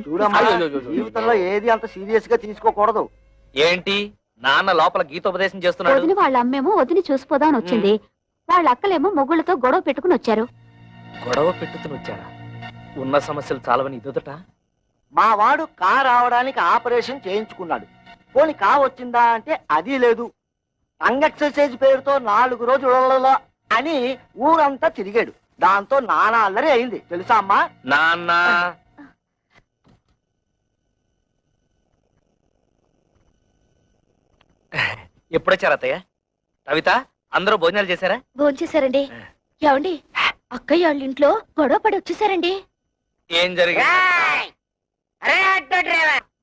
చూడమ్మా, జీవితంలో ఏది అంత సీరియస్ గా తీసుకోకూడదు. ఏంటి నాన్న లోపల గీతోపదేశం చేస్తున్నాడు? వదిన వాళ్ళ అమ్మేమో వదిని చూసిపోదామని వచ్చింది. వాళ్ళ అక్కలేమో మొగుళ్ళతో గొడవ పెట్టుకుని వచ్చారు. గొడవ పెట్టుకుని వచ్చారా? ఉన్న సమస్యలు చాలవని ఇదొదట. మా వాడు కా రావడానికి ఆపరేషన్ చేయించుకున్నాడు. పోని కా వచ్చిందా అంటే అది లేదు. టంగ్ ఎక్సర్సైజ్ పేరుతో 4 రోజులలో అని ఊరంతా తిరిగాడు. దాంతో నానా అల్లరి అయింది తెలుసా అమ్మా. నాన్న ఎప్పుడొచ్చారు అత్తయ్య? కవిత అందరూ భోజనాలు చేశారా? భోంచేశారండి. ఏమండి, అక్కయ్య వాళ్ళ ఇంట్లో గొడవ పడి వచ్చేసారండి. ఏం జరిగింది?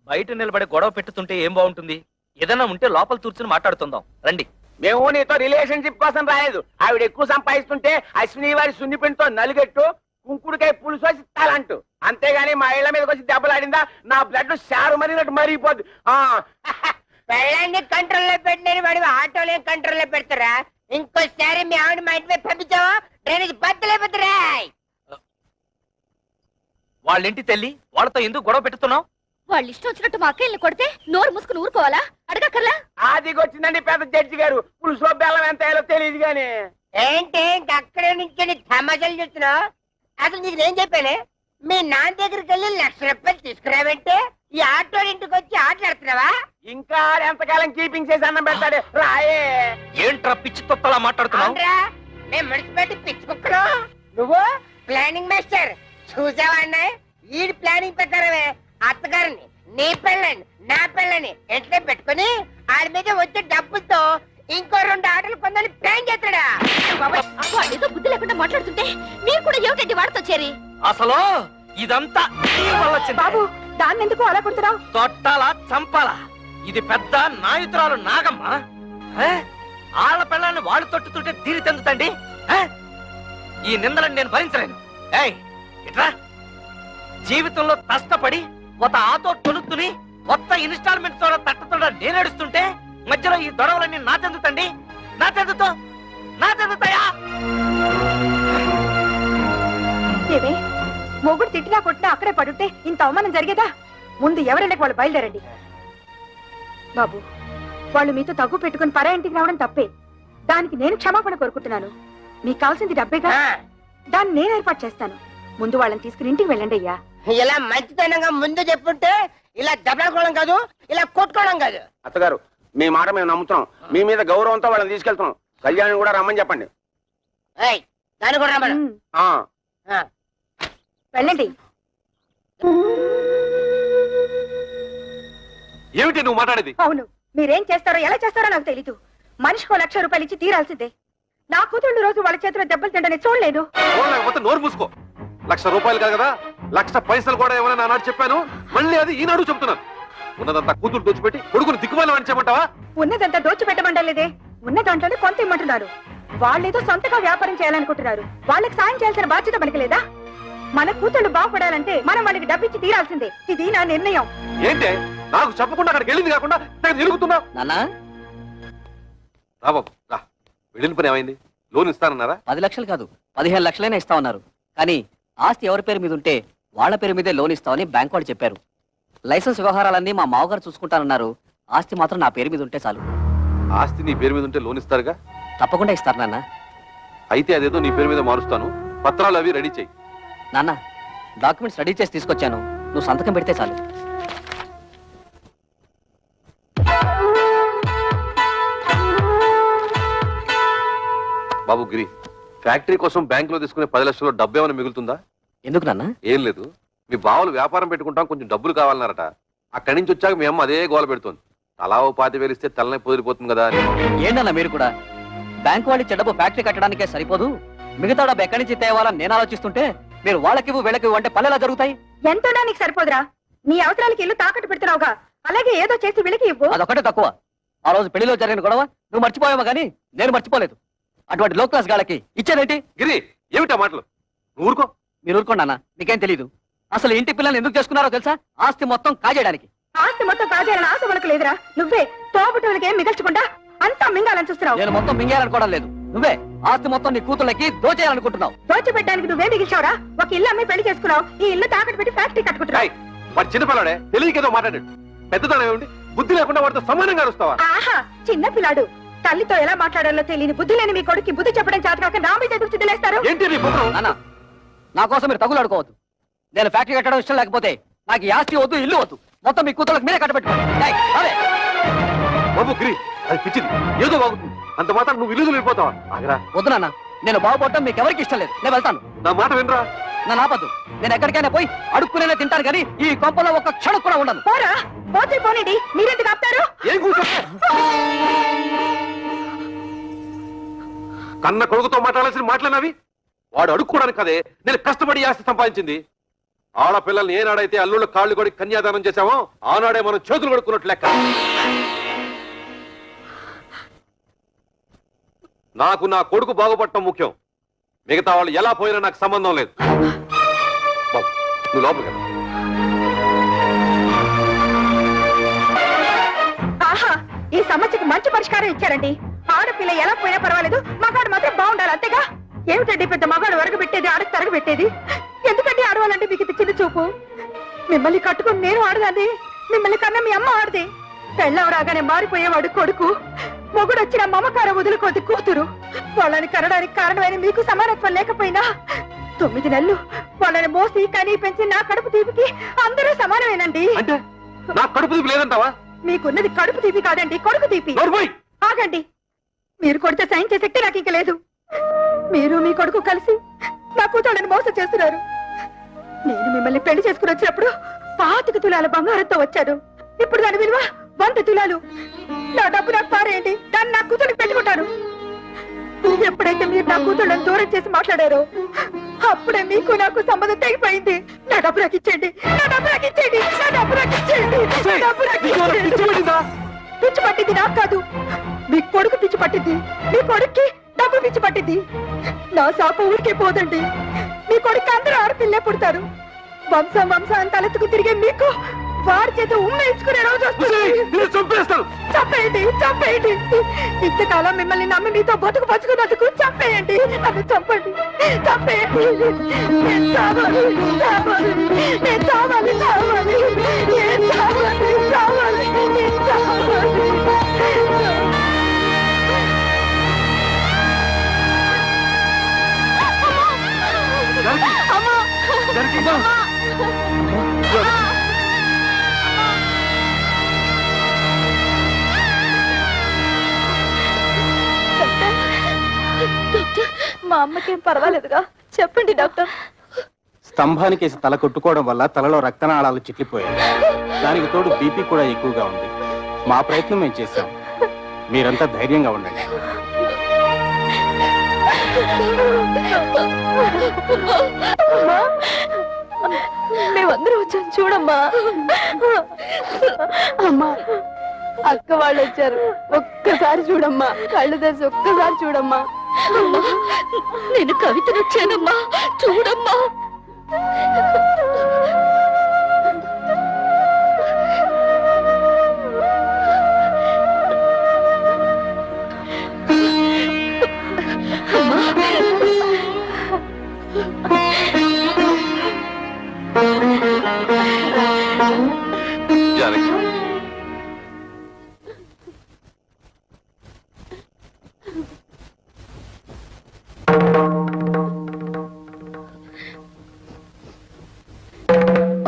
బయట నిలబడి గొడవ పెట్టుతుంటే ఏం బాగుంటుంది? ఏదైనా ఉంటే లోపల కూర్చుని మాట్లాడుతుందాం రండి. మేము నీతో రిలేషన్షిప్ కోసం రాలేదు. ఆవిడ ఎక్కువ సంపాదిస్తుంటే అశ్విని వారి సున్నిపిండితో నలుగెట్టు కుంకుడుకాయ పులుసు వచ్చి తలంటూ, అంతేగాని మా ఇళ్ల మీదకి వచ్చి దెబ్బలాడిందా నా బ్లడ్ షారు మరినట్టు మరిగిపోద్ది. పెళ్ళాన్ని కంట్రోల్లో పెట్టిన వాడి ఆటోలే కంట్రోల్లో పెడతారా? ఇంకోసారి మీ ఆవిడ మా ఇంటి మీద పంపించావా డ్రైనేజ్ బద్దలైపోతారా? వాళ్ళ ఇంటి తల్లి వాళ్ళతో ఎందుకు గొడవ పెట్టుతున్నావు? వాళ్ళు ఇష్టం వచ్చినట్టు మా అక్కయ్యని కొడితే నోరు మూసుకుని ఊరుకోవాలా? అడగక్కర్లా? ఆదికొచ్చిందండి పెద్ద జడ్జి గారు. పులుసులో బెల్లం ఎంత వేయాలో తెలియదు గాని. ఏంటి అక్కడే నుంచి తమాషాలు చూస్తున్నావు? అసలు నీకు నేను చెప్పానే, మీ నాన్న దగ్గరికి వెళ్ళి 1,00,000 రూపాయలు తీసుకురావంటే ఈ ఆటో ఇంటికి వచ్చి ఆటలాడుతున్నావా? ఇంకా ఎంతకాలం కీపింగ్ చేసి అన్నం పెడతాడు రాయే. ఏంట్రా పిచ్చి తొత్తలా మాట్లాడుతున్నావు? మేము మున్సిపాలిటీ పిచ్చి కుక్కలు, నువ్వు ప్లానింగ్ మాస్టర్. చూసావా అన్నాయి, ఈ ప్లానింగ్ ప్రకారమే అత్తగారిని నీ పెళ్ళని నా పెళ్ళని ఎంట్లో పెట్టుకుని ఆడి మీద వచ్చే డబ్బులతో ఇంకో 2 ఆటలు కొందని ప్లాన్ చేస్తాడా? వాళ్ళేదో బుద్ధి లేకుండా మాట్లాడుతుంటే మీరు కూడా ఏమిటండి వాడితో చేరి? అసలు ఇదంతా నీ వల్ల వచ్చింది. బాబు, దాన్ని ఎందుకు అలా కొడుతున్నావు? తొట్టాలా చంపాలా? ఇది పెద్ద నాయుతురాలు నాగమ్మ. ఆళ్ళ పిల్లల్ని వాళ్ళు తొట్టుతుంటే తీరి తెందుతండి. ఈ నిందలను నేను భరించలేను. ఏయ్ ఇట్రా, జీవితంలో కష్టపడి ఒక ఆటో తొలుతుని కొత్త ఇన్స్టాల్మెంట్ తో తట్టుతుండ నేను నడుస్తుంటే మధ్యలో ఈ గొడవలన్నీ నా చెందుతండి. నా చెందుతాయా? ఏవే, మొగుడు తిట్టినా కొట్టినా అక్కడే పడుంటే ఇంత అవమానం జరిగేదా? ముందు ఎవరైనా వాళ్ళు బయలుదేరండి. బాబు, వాళ్ళు మీతో తగ్గు పెట్టుకుని పరా ఇంటికి రావడం తప్పే. దానికి నేను క్షమాపణ కోరుకుంటున్నాను. మీకు కావాల్సింది డబ్బేగా, దాన్ని నేను ఏర్పాటు చేస్తాను. ముందు వాళ్ళని తీసుకుని ఇంటికి వెళ్ళండి అయ్యా. ఇలా మంచితనంగా ముందు చెప్పుంటే ఇలా దెబ్బలాడుకోవడం కాదు, ఇలా కొట్టుకోవడం కాదు. అత్తగారు మీ మాట మేము నమ్ముతున్నాం. మీ మీద గౌరవంతో వాళ్ళని తీసుకెళ్తున్నాం. కళ్యాణ్ కూడా రమ్మని చెప్పండి. దాన్ని కూడా రమ్మను. వెళ్ళండి. ఏమిటి నువ్వు మాట్లాడేది? అవును, మీరేం చేస్తారో ఎలా చేస్తారో నాకు తెలీదు. మనిషికో 1,00,000 రూపాయలు ఇచ్చి తీరాల్సిందే. నా కూతుళ్ళు రోజు వాళ్ళ చేతిలో దెబ్బలు తింటని చూడలేదు. లేకపోతే నోరు మూసుకో. 1,00,000 రూపాయలు కాదు కదా, 1,00,000 పైసలు కూడా ఏమైనా నానాడు చెప్పాను. మళ్ళీ అది ఈనాడు చెప్తున్నాను. ఉన్నదంతా కూతురు దోచిపెట్టి కొడుకుని దిక్కుమాలి అని చెప్పమంటావా? ఉన్నదంతా దోచిపెట్టమంటలేదే, ఉన్న దాంట్లోనే కొంత ఇమ్మంటున్నారు. వాళ్ళేదో సొంతగా వ్యాపారం చేయాలనుకుంటున్నారు. వాళ్ళకి సాయం చేయాల్సిన బాధ్యత మనకి లేదా? మన కూతుళ్ళు బాగుపడాలంటే మనం వాళ్ళకి డబ్బిచ్చి తీరాల్సిందే. ఇది నా నిర్ణయం. ఏంటే నాకు చెప్పకుండా అక్కడికి వెళ్ళింది కాకుండా తిరుగుతున్నావు? రా బాబు రా. వెళ్ళిన పని ఏమైంది? లోన్ ఇస్తానన్నారా? 10 లక్షలు కాదు, 15 లక్షలైనా ఇస్తా ఉన్నారు. కానీ ఆస్తి ఎవరి పేరు మీద ఉంటే వాళ్ళ పేరు మీదే లోన్ ఇస్తామని బ్యాంక్ వాళ్ళు చెప్పారు. లైసెన్స్ వ్యవహారాలన్నీ మా మామగారు చూసుకుంటానన్నారు. ఆస్తి మాత్రం నా పేరు మీద ఉంటే చాలు. ఆస్తి నీ పేరు మీద ఉంటే లోన్ ఇస్తారుగా? తప్పకుండా ఇస్తారు నాన్న. అయితే అదేదో నీ పేరు మీద మారుస్తాను. పత్రాలు అవి రెడీ చెయ్యి. నాన్న, డాక్యుమెంట్స్ రెడీ చేసి తీసుకొచ్చాను. నువ్వు సంతకం పెడితే చాలు. బాబు గిరి, ఫ్యాక్టరీ కోసం బ్యాంకులో తీసుకునే 10 లక్షల్లో డబ్బు ఏమైనా మిగులుతుందా? ఎందుకు నాన్న? ఏం లేదు, మీ బావలు వ్యాపారం పెట్టుకుంటాం, కొంచెం డబ్బులు కావాలన్నారట. అక్కడి నుంచి వచ్చాక మీ అమ్మ అదే గోల పెడుతోంది. తలా ఓ 25,000 ఇస్తే తలనే పొదిరిపోతుంది కదా అని. ఏంటన్నా మీరు కూడా? బ్యాంకు వాళ్ళు ఇచ్చే డబ్బు ఫ్యాక్టరీ కట్టడానికే సరిపోదు, మిగతా డబ్బు ఎక్కడి నుంచి తేవాలని నేను ఆలోచిస్తుంటే మీరు వాళ్ళకివ్వు వీళ్ళకివ్వు అంటే పనులు జరుగుతాయి. ఎంతోనా నీకు సరిపోదురా? నీ అవసరాలకి ఇల్లు తాకట్టు పెడుతున్నావుగా, అలాగే ఏదో చేసి వీళ్ళకి ఇవ్వు. అదొకటే తక్కువ. ఆ రోజు పెళ్లిలో జరిగిన గొడవ నువ్వు మర్చిపోయావా కానీ నేను మర్చిపోలేదు. అటువంటి లో క్లాస్ గాళ్ళకి ఇచ్చేదేంటి? గిరి, ఏమిటా మాటలు? నువ్వు ఊరుకో. మీరు ఊరుకోండి అన్న, మీకేం తెలీదు. అసలు ఇంటి పిల్లల్ని ఎందుకు చేసుకున్నారో తెలుసా? ఆస్తి మొత్తం కాజేయడానికి. ఆస్తి మొత్తం కాజేయాలని ఆశ మనకు లేదురా. నువ్వే తోబుట్టువులకి ఏం మిగల్చకుండా అంతా మింగాలని చూస్తున్నావు. నేను మొత్తం మింగేయాలనుకోవడం లేదు. నువ్వే ఆస్తి మొత్తం నీ కూతుళ్ళకి దోచేయాలనుకుంటున్నావు. దోచిపెట్టడానికి నువ్వే మిగిల్చావురా? ఒక ఇల్లు అమ్మి పెళ్లి చేసుకున్నావు, ఈ ఇల్లు తాకట్టు పెట్టి ఫ్యాక్టరీ కట్టుకుంటున్నావు. ఏయ్, వాడు చిన్నపిల్లాడే, తెలియకేదో మాట్లాడాడు. పెద్దదానం ఏమిటి? బుద్ధి లేకుండా వాడితో సమానంగా అరుస్తావా? ఆహా, చిన్న పిల్లాడు. తల్లితో ఎలా మాట్లాడాలో తెలియని బుద్ధి లేని మీ కొడుకు బుద్ధి చెప్పడం చేతకాక నా మీద ఎదురు చిద్దలేస్తారు. ఏంటి నీ బుర్ర? నాన్న, నా కోసం మీరు తగులాడుకోవద్దు. నేను ఫ్యాక్టరీ కట్టడం ఇష్టం లేకపోతే నాకు ఈ ఆస్తి వద్దు, ఇల్లు వద్దు. మొత్తం మీ కూతుళ్ళకి మీరే కట్టబెట్టుకోండి. బాబు గిరి, అది పిచ్చిది, ఏదో బాగుతుంది. అంత మాత్రం నువ్వు ఇల్లు వెళ్ళిపోతావా? ఆగరా. వద్దు నాన్న, నేను బాగుపడటం మీకు ఎవరికి ఇష్టం లేదు. నేను వెళ్తాను. నా మాట వినరా? నన్ను ఆపద్దు. నేను ఎక్కడికైనా పోయి అడుక్కునే తింటాను కానీ ఈ కొంపలో ఒక్క క్షణం కూడా ఉండను. పోరా, పోతే పోనండి, మీరెందుకు ఆపుతారు? ఏం కూర్చో? కన్న కొడుకుతో మాట్లాడాల్సిన మాటలన్నవి. వాడు అడుక్కోవడానికి కదే నేను కష్టపడి ఆస్తి సంపాదించింది. ఆడపిల్లల్ని ఏనాడైతే అల్లుళ్ళ కాళ్ళు కొడి కన్యాదానం చేశామో ఆనాడే మనం చేతులు కొడుకున్నట్లు లెక్క. నాకు నా కొడుకు బాగుపడటం ముఖ్యం. మిగతా వాళ్ళు ఎలా పోయినా నాకు సంబంధం లేదు. బాబు, నువ్వు లోపలికి వెళ్ళు. ఆహా, ఈ సమస్యకు మంచి పరిష్కారం ఇచ్చారండి. ఆడపిల్ల ఎలా పోయినా పర్వాలేదు, మగాడు మాత్రం బాగుండాలి, అంతేగా? ఏమిటండి పెద్ద మగాడు వరగబెట్టేది, ఆడకు తరగబెట్టేది? ఎందుకంటే ఆడవాలంటే మీకు ఇది చిన్న చూపు? మిమ్మల్ని కట్టుకుని నేను ఆడదాన్ని, మిమ్మల్ని కన్నా మీ అమ్మ ఆడది. పెళ్ళం రాగానే మారిపోయేవాడు కొడుకు, మొగుడు వచ్చిన మమకారం వదులుకోది కూతురు. వాళ్ళని కనడానికి కారణమైన మీకు సమానత్వం లేకపోయినా 9 నెలలు వాళ్ళని మోసి కనీ పెంచి నా కడుపు తీపికి అందరూ సమానమేనండి. అంటే నా కడుపు తీపి లేదంటావా? మీకున్నది కడుపు తీపి కాదండి, కొడుకు తీపి. ఆగండి, మీరు కొడితే సైన్ చేసే శక్తి నాకు ఇంక లేదు. మీరు మీ కొడుకు కలిసి నా కూతుళ్ళని మోసం చేస్తున్నారు. నేను మిమ్మల్ని పెళ్లి చేసుకుని వచ్చినప్పుడు 25 తులాల బంగారంతో వచ్చాను. ఇప్పుడు దాని విలువ 100 తులాలు. నా డబ్బు నాకు పారేయండి, దాన్ని నా కూతురికి పెట్టుకుంటాను. ఎప్పుడైతే మీరు నా కూతుళ్ళని దూరం చేసి మాట్లాడారో అప్పుడే మీకు నాకు సంబంధం తెగిపోయింది. నా డబ్బు నాకు ఇచ్చేయండి, నా డబ్బు నాకు ఇచ్చేయండి, నా డబ్బు నాకు ఇచ్చేయండి, నా డబ్బు నాకు ఇచ్చేయండి. పిచ్చి పట్టింది నాకు కాదు, మీ కొడుకు పిచ్చి పట్టింది. మీ కొడుక్కి డబ్బు పిచ్చి పట్టింది. నా శాప ఊరికే పోదండి. మీ కొడుకు అందరూ ఆడపిల్లే పుడతారు. వంశం తలెత్తుకు తిరిగే మీకు వారి చేత ఉమ్మేయించుకునే రోజు వస్తుంది. చంపేయండి, చంపేయండి. ఇంతకాలం మిమ్మల్ని నమ్మి మీతో బతుకు పంచుకున్నందుకు చంపేయండి, నన్ను చంపండి, చంపేయండి. నేను చావాలి, చావాలి, నేను చావాలి, చావాలి, నేను చావాలి, చావాలి, నేను చావాలి. మా అమ్మకేం పర్వాలేదుగా? చెప్పండి డాక్టర్. స్తంభానికి తల కొట్టుకోవడం వల్ల తలలో రక్తనాళాలు చిట్లిపోయాయి. దానికి తోడు బీపీ కూడా ఎక్కువగా ఉంది. మా ప్రయత్నం మేము చేశాం. మీరంతా ధైర్యంగా ఉండండి. మేమందరం వచ్చాం, చూడమ్మా. అమ్మా, అక్క వాళ్ళు వచ్చారు, ఒక్కసారి చూడమ్మా, కళ్ళు తెరిచి ఒక్కసారి చూడమ్మా. నేను కవితను వచ్చానమ్మా, చూడమ్మా. జానకి,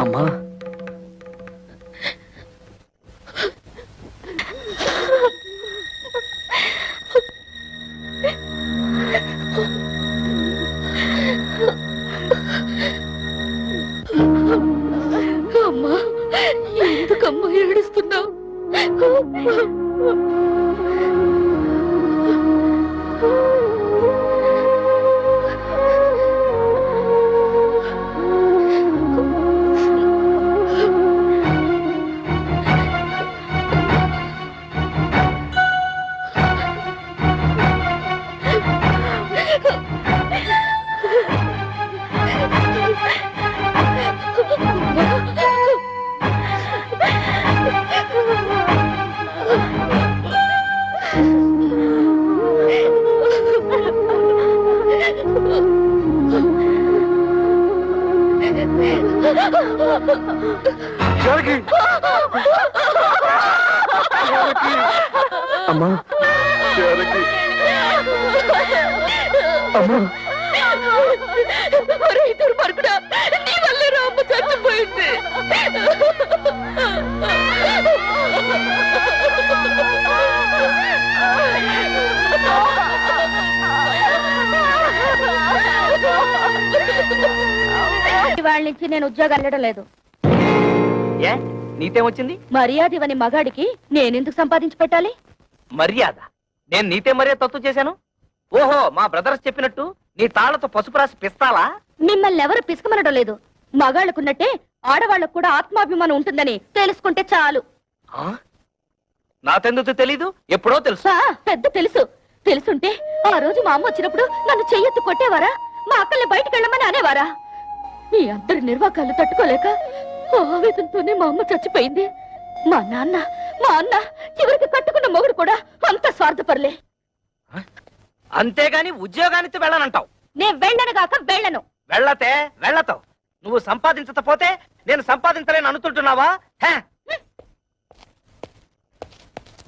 అమ్మా, అమ్మా, ఎందుకమ్మా ఏడుస్తున్నావు? జానకి అమ్మా జానకి అమ్మా దుర్మార్గుడా, నీ వల్లే రామ్మ చచ్చిపోయింది. వాళ్ళ నుంచి నేను ఉద్యోగం వెళ్ళడం లేదు. ఏ నీతేం వచ్చింది? మర్యాద ఇవ్వని మగాడికి నేనెందుకు సంపాదించి పెట్టాలి? మర్యాద? నేను నీతే మర్యాద తప్పు చేశాను? ఓహో, మా బ్రదర్స్ చెప్పినట్టు నీ తాళ్లతో పసుపు రాసి పిస్తాలా? మిమ్మల్ని ఎవరు పిసుకమనడం లేదు. మగాళ్ళకున్నట్టే ఆడవాళ్ళకు కూడా ఆత్మాభిమానం ఉంటుందని తెలుసుకుంటే చాలు. ఆ? నాకెందుకు తెలీదు? ఎప్పుడో తెలుసు. పెద్ద తెలుసు. తెలుసుంటే ఆ రోజు మా అమ్మ వచ్చినప్పుడు నన్ను చెయ్యెత్తు కొట్టేవారా? మా అక్కల్ని బయటికి వెళ్ళమని అనేవారా? మీ అందరి నిర్వాకాలు తట్టుకోలేక ఆవేదంతోనే మా అమ్మ చచ్చిపోయింది. మా అన్న చివరికి కట్టుకున్న మొగుడు కూడా అంత స్వార్థపరలే. అంతేగాని ఉద్యోగానికి వెళ్ళనంటావు? నేను వెళ్ళను గాక వెళ్ళను. వెళ్ళతే వెళ్ళతావు. నువ్వు సంపాదించకపోతే నేను సంపాదించలేను అనుకుంటున్నావా?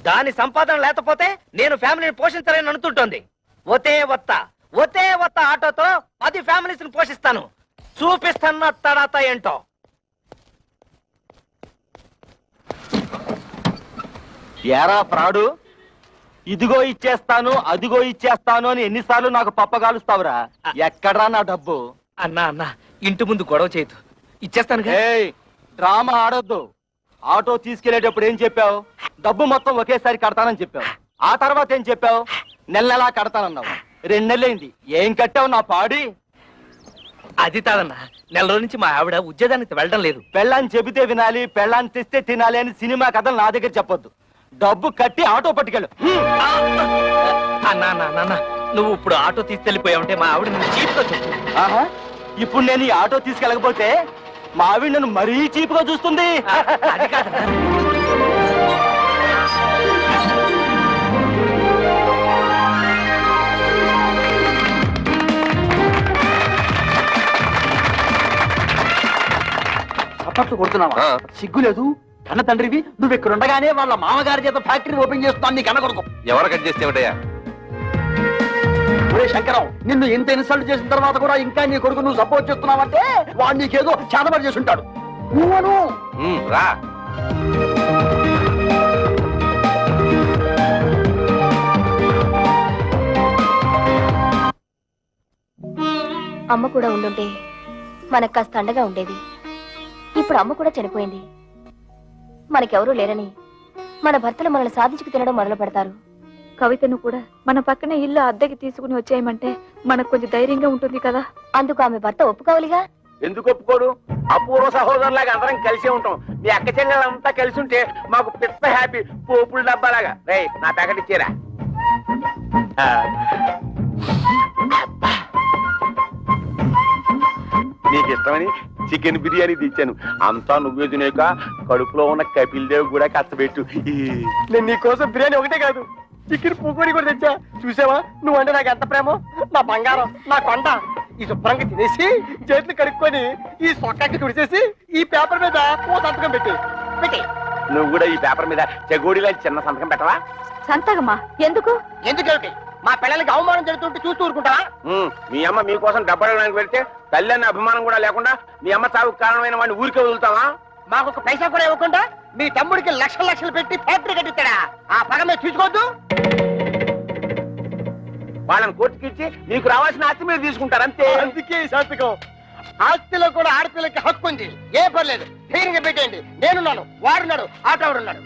దాని సంపాదన లేకపోతే నేను ఫ్యామిలీని పోషించలేను అనుకుంటోంది. ఒతే వత్త ఆటోతో 10 ఫ్యామిలీస్ ని పోషిస్తాను. చూపిస్తాను తడాత ఏంటో. ఏరా ప్రాడు, ఇదిగో ఇచ్చేస్తాను అదిగో ఇచ్చేస్తాను అని ఎన్నిసార్లు నాకు పప్పగాలుస్తావురా? ఎక్కడ్రా నా డబ్బు? అన్నా ఇంటి ముందు గొడవ చేయదు, ఇచ్చేస్తాను. ఏయ్, డ్రామా ఆడొద్దు. ఆటో తీసుకెళ్లేటప్పుడు ఏం చెప్పావు? డబ్బు మొత్తం ఒకేసారి కడతానని చెప్పావు. ఆ తర్వాత ఏం చెప్పావు? నెలలా కడతానన్నావు. 2 నెలలైంది, ఏం కట్టావు నా పాడి? అది కాదన్నా, నెల రోజుల నుంచి మా ఆవిడ ఉద్యోగానికి వెళ్ళడం లేదు. పెళ్ళాన్ని చెబితే వినాలి, పెళ్ళాన్ని తెస్తే తినాలి అని సినిమా కథలు నా దగ్గర చెప్పొద్దు. డబ్బు కట్టి ఆటో పట్టుకెళ్ళు. అన్నా నువ్వు ఇప్పుడు ఆటో తీసుకెళ్లిపోయావుంటే మా ఆవిడ నువ్వు చీప్గా చెప్పు. ఆహా, ఇప్పుడు నేను ఈ ఆటో తీసుకెళ్ళకపోతే మా ఆవిడ నన్ను మరీ చీప్గా చూస్తుంది. అది కాదన్నా. చప్పట్లు కొడుతున్నావా? సిగ్గులేదు? కన్న తండ్రివి నువ్వు ఇక్కడ ఉండగానే వాళ్ళ మామగారి చేత ఫ్యాక్టరీ ఓపెన్ చేస్తున్నాను నీ కన్న కొడుకు. ఎవరు కట్ చేస్తే ఏమిటయ్యా? ఒరే శంకరం, నిన్ను ఇంత ఇన్సల్ట్ చేసిన తర్వాత కూడా ఇంకా నీ కొడుకు నువ్వు సపోర్ట్ చేస్తున్నావంటే వాడు నీకేదో చేతబడి చేసి ఉంటాడు. నువ్వను రా. అమ్మ కూడా ఉండుంటే మనకు కాస్త అండగా ఉండేది. ఇప్పుడు అమ్మ కూడా చనిపోయింది. మనకెవరూ లేరని మన భర్తలు మనల్ని సాధించుకు తినడం మొదలు పెడతారు. కవితను కూడా మన పక్కనే ఇల్లు అద్దెకి తీసుకుని వచ్చేయమంటే మనకు కొంచెం ధైర్యంగా ఉంటుంది కదా. అందుకు ఆమె భర్త ఒప్పుకోవాలిగా. ఎందుకు ఒప్పుకోడు? అపూర్వ సహోదరులాగా అందరం కలిసే ఉంటాం. మీ అక్క చెల్లెలంతా కలిసి ఉంటే మాకు పెద్ద హ్యాపీ. పోపుల డబ్బాలాగా. రేయ్, నా ప్యాకెట్ ఇచ్చేరా. నీకు ఇష్టమని చికెన్ బిర్యానీ తెచ్చాను. అంతా నువ్వే తినేక కడుపులో ఉన్న కపిల్ దేవ్ కూడా కష్టపెట్టు. నేను నీ కోసం బిర్యానీ ఒకటే కాదు, చికెన్ పూకోడి కూడా తెచ్చా. చూసావా నువ్వంటే నాకు ఎంత ప్రేమో? నా బంగారం, నా కొండ. ఈ శుభ్రంగా తినేసి చేతులు కడుక్కొని ఈ సొక్కకి తుడిచేసి ఈ పేపర్ మీద ఓ సంతకం పెట్టి. నువ్వు కూడా ఈ పేపర్ మీద చెగోడిలా చిన్న సంతకం పెట్టవా? సంతకమా? ఎందుకు? ఎందుకేమిటి? మా పిల్లలకి అవమానం జరుగుతుంటే చూస్తూ ఊరుకుంటావా? మీ అమ్మ మీకోసం డబ్బడానికి వెళ్తే తల్లి అన్న అభిమానం కూడా లేకుండా మీ అమ్మ చావుకు కారణమైన వాడిని ఊరికే వదులుతావా? మాకు ఒక పైసా కూడా ఇవ్వకుండా మీ తమ్ముడికి లక్షలు పెట్టి ఫ్యాక్టరీ కట్టిస్తాడా? ఆ పగ మీరు తీసుకోవద్దు. వాళ్ళని కోర్టుకి ఇచ్చి మీకు రావాల్సిన ఆస్తి మీరు తీసుకుంటారు అంతే. అందుకే ఈ సంతకం. ఆస్తిలో కూడా ఆడపిల్లకి హక్కు ఉంది. ఏ పర్లేదు, ధైర్యంగా పెట్టేయండి. నేనున్నాను, వాడున్నాడు, ఆటోడున్నాడు.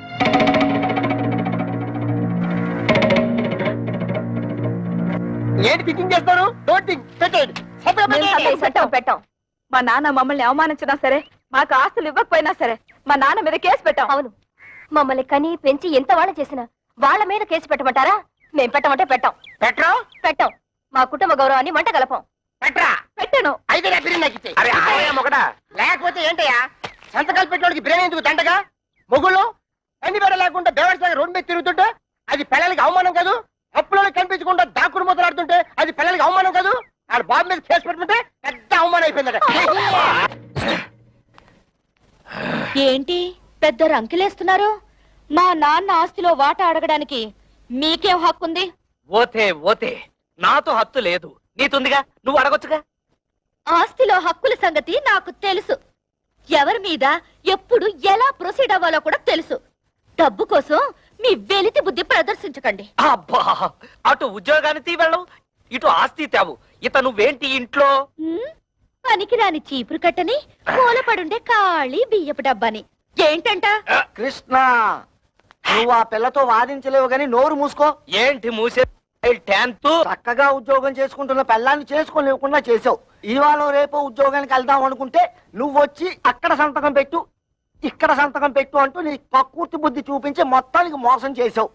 ఏంటి థింకింగ్ చేస్తారు? డోంట్ థింక్, పెట్టండి. పెట్టాం. మా నాన్న మమ్మల్ని అవమానించినా సరే, మాకు ఆస్తులు ఇవ్వకపోయినా సరే మా నాన్న మీద కేసు పెట్టాం. అవును, మమ్మల్ని కని పెంచి ఎంత వాళ్ళ చేసినా వాళ్ళ మీద కేసు పెట్టమంటారా? మేం పెట్టమంటే పెట్టాం. పెట్టాం. మా కుటుంబ గౌరవాన్ని మంట కలపం. పెట్టాను. అయితే నా బిర్యానీ నాకు ఇచ్చేయ్. లేకపోతే ఏంటయ్యా సంతకాలు పెట్టడానికి బిర్యానీ ఎందుకు దండగా? మొగుళ్ళు అన్ని బెడ లేకుండా బేవర్స్ రోడ్డు మీద తిరుగుతుంటే అది పిల్లలకి అవమానం కాదు? అప్పులో కనిపించకుండా దాక్కుడు మొదలాడుతుంటే అది పిల్లలకి అవమానం కాదు? ఆడ బాబు మీద కేసు పెట్టుకుంటే పెద్ద అవమానం అయిపోయిందట. ఏంటి పెద్ద రంకెలేస్తున్నారు? మా నాన్న ఆస్తిలో వాటా అడగడానికి మీకేం హక్కుంది? ఓతే ఓతే, నాతో హత్తు లేదు, నీతుందిగా, నువ్వు అడగొచ్చుగా. ఆస్తిలో హక్కుల సంగతి నాకు తెలుసు. ఎవరి మీద ఎప్పుడు ఎలా ప్రొసీడ్ అవ్వాలో కూడా తెలుసు. డబ్బు కోసం మీ వెలితి బుద్ధి ప్రదర్శించకండి. అబ్బా, అటు ఉద్యోగాన్ని తీవెళ్ళం, ఇటు ఆస్తి తేవు. ఇత నువ్వేంటి ఇంట్లో? పనికిరాని చీపురు కట్టని, మూలపడుండే ఖాళీ బియ్యపు డబ్బాని. ఏంటంట? కృష్ణ, నువ్వు ఆ పిల్లతో వాదించలేవు గాని నోరు మూసుకో. ఏంటి మూసే? 10th చక్కగా ఉద్యోగం చేసుకుంటున్న పిల్లాన్ని చేసుకోలేకుండా చేసావు. ఇవాళ రేపు ఉద్యోగానికి వెళ్దాం అనుకుంటే నువ్వు వచ్చి అక్కడ సంతకం పెట్టు, ఇక్కడ సంతకం పెట్టు అంటూ నీ కక్కుర్తి బుద్ధి చూపించి మొత్తానికి మోసం చేసావు.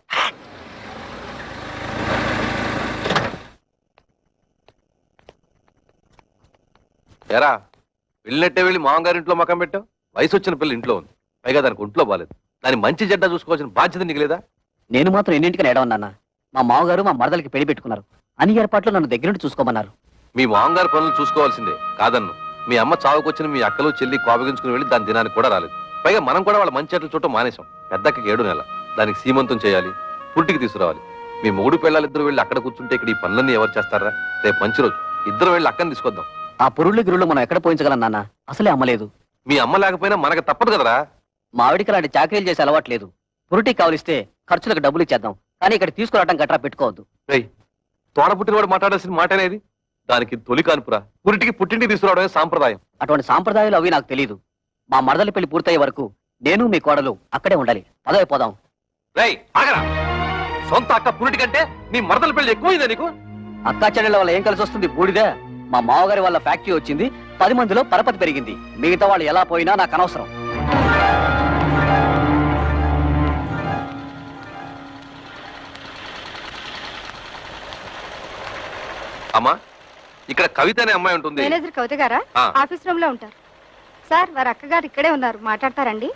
ఎరా, వెళ్ళినట్టే వెళ్ళి మామగారింట్లో మకం పెట్టావు. వయసు వచ్చిన పిల్ల ఇంట్లో ఉంది, పైగా దానికి ఒంట్లో బాలేదు. దాని మంచి చెడ్డ చూసుకోవాల్సిన బాధ్యత నీకు లేదా? నేను మాత్రం ఎన్నింటికని ఏడవన్నానా? మా మామగారు మా మరదలకి పెళ్లి పెట్టుకున్నారు. అన్ని ఏర్పాట్లు నన్ను దగ్గర నుండి చూసుకోమన్నారు. మీ మామగారి పనులు చూసుకోవాల్సిందే కాదన్ను. మీ అమ్మ చావుకొచ్చిన మీ అక్కలు చెల్లి కోపగించుకుని వెళ్ళి దాని దినానికి కూడా రాలేదు. పైగా మనం కూడా వాళ్ళ మంచి చెట్లు చూడటం మానేశాం. పెద్దకి 7 నెలల, దానికి సీమంతం చేయాలి, పుట్టికి తీసుకురావాలి. మీ మూడు పిల్లలిద్దరు వెళ్ళి అక్కడ కూర్చుంటే ఇక్కడ ఈ పనులన్నీ ఎవరు చేస్తారా? రేపు మంచి రోజు, ఇద్దరు వెళ్ళి అక్కని తీసుకొద్దాం. ఆ పురుళ్ళు గిరుళ్ళు మనం ఎక్కడ పోయించగలం నాన్న? అసలే అమ్మలేదు. మీ అమ్మ లేకపోయినా మనకు తప్పదు కదరా. మా ఆవిడికి అలాంటి చాకరీలు చేసి అలవాట్లేదు. పురుటికి కావలిస్తే ఖర్చులకు డబ్బులు ఇచ్చేద్దాం, కానీ ఇక్కడ తీసుకురావడం గట్రా పెట్టుకోవద్దు. రేయ్, తోడ పుట్టినవాడు మాట్లాడాల్సిన మాటనేది. దానికి తొలి కానుపురా, పురిటికి పుట్టింటికి తీసుకురావడమే సాంప్రదాయం. అటువంటి సాంప్రదాయాలు అవి నాకు తెలియదు. మా మరదలి పెళ్లి పూర్తయ్యే వరకు నేను మీ కోడలు అక్కడే ఉండాలి. పదవి పోదాం. రేయ్, ఆగరా. సొంత అక్క పురిటి కంటే నీ మరదల పెళ్లి ఎక్కువైందా నీకు? అక్కా చెల్లెల వల్ల ఏం కలిసి వస్తుంది? బూడిదే. మా మామగారి వాళ్ళ ఫ్యాక్టరీ వచ్చింది, 10 మందిలో పరపతి పెరిగింది. మిగతా వాళ్ళు ఎలా పోయినా నాకు అనవసరం. అమ్మా, ఇక్కడ కవిత అనే అమ్మాయి ఉంటుంది. మేనేజర్ కవిత గారా? ఆ. ఆఫీస్ రూమ్ లో ఉంటారు. సార్, వారి అక్కగారు ఇక్కడే ఉన్నారు, మాట్లాడతారండి.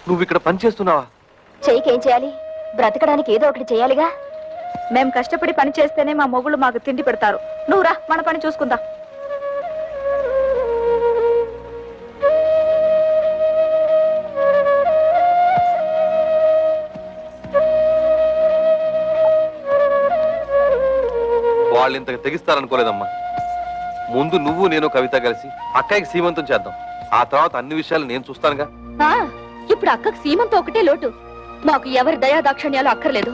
నువ్వు ఇక్కడ పని చేస్తున్నావా? చెయ్యికేం చేయాలి? బ్రతకడానికి ఏదో ఒకటి చేయాలిగా. మేము కష్టపడి పని చేస్తేనే మా మొగుళ్ళు మాకు తిండి పెడతారు. నువ్వు రా, మన పని చూసుకుందాం. వాళ్ళు ఇంతకు తెగిస్తారనుకోలేదమ్మా. ముందు నువ్వు నేను కవిత కలిసి అక్కయ్యకి సీమంతం చేద్దాం. ఆ తర్వాత అన్ని విషయాలు నేను చూస్తానుగా. ఇప్పుడు అక్కకు సీమంతో ఒకటే లోటు. మాకు ఎవరి దయా దాక్షణ్యాలు అక్కర్లేదు.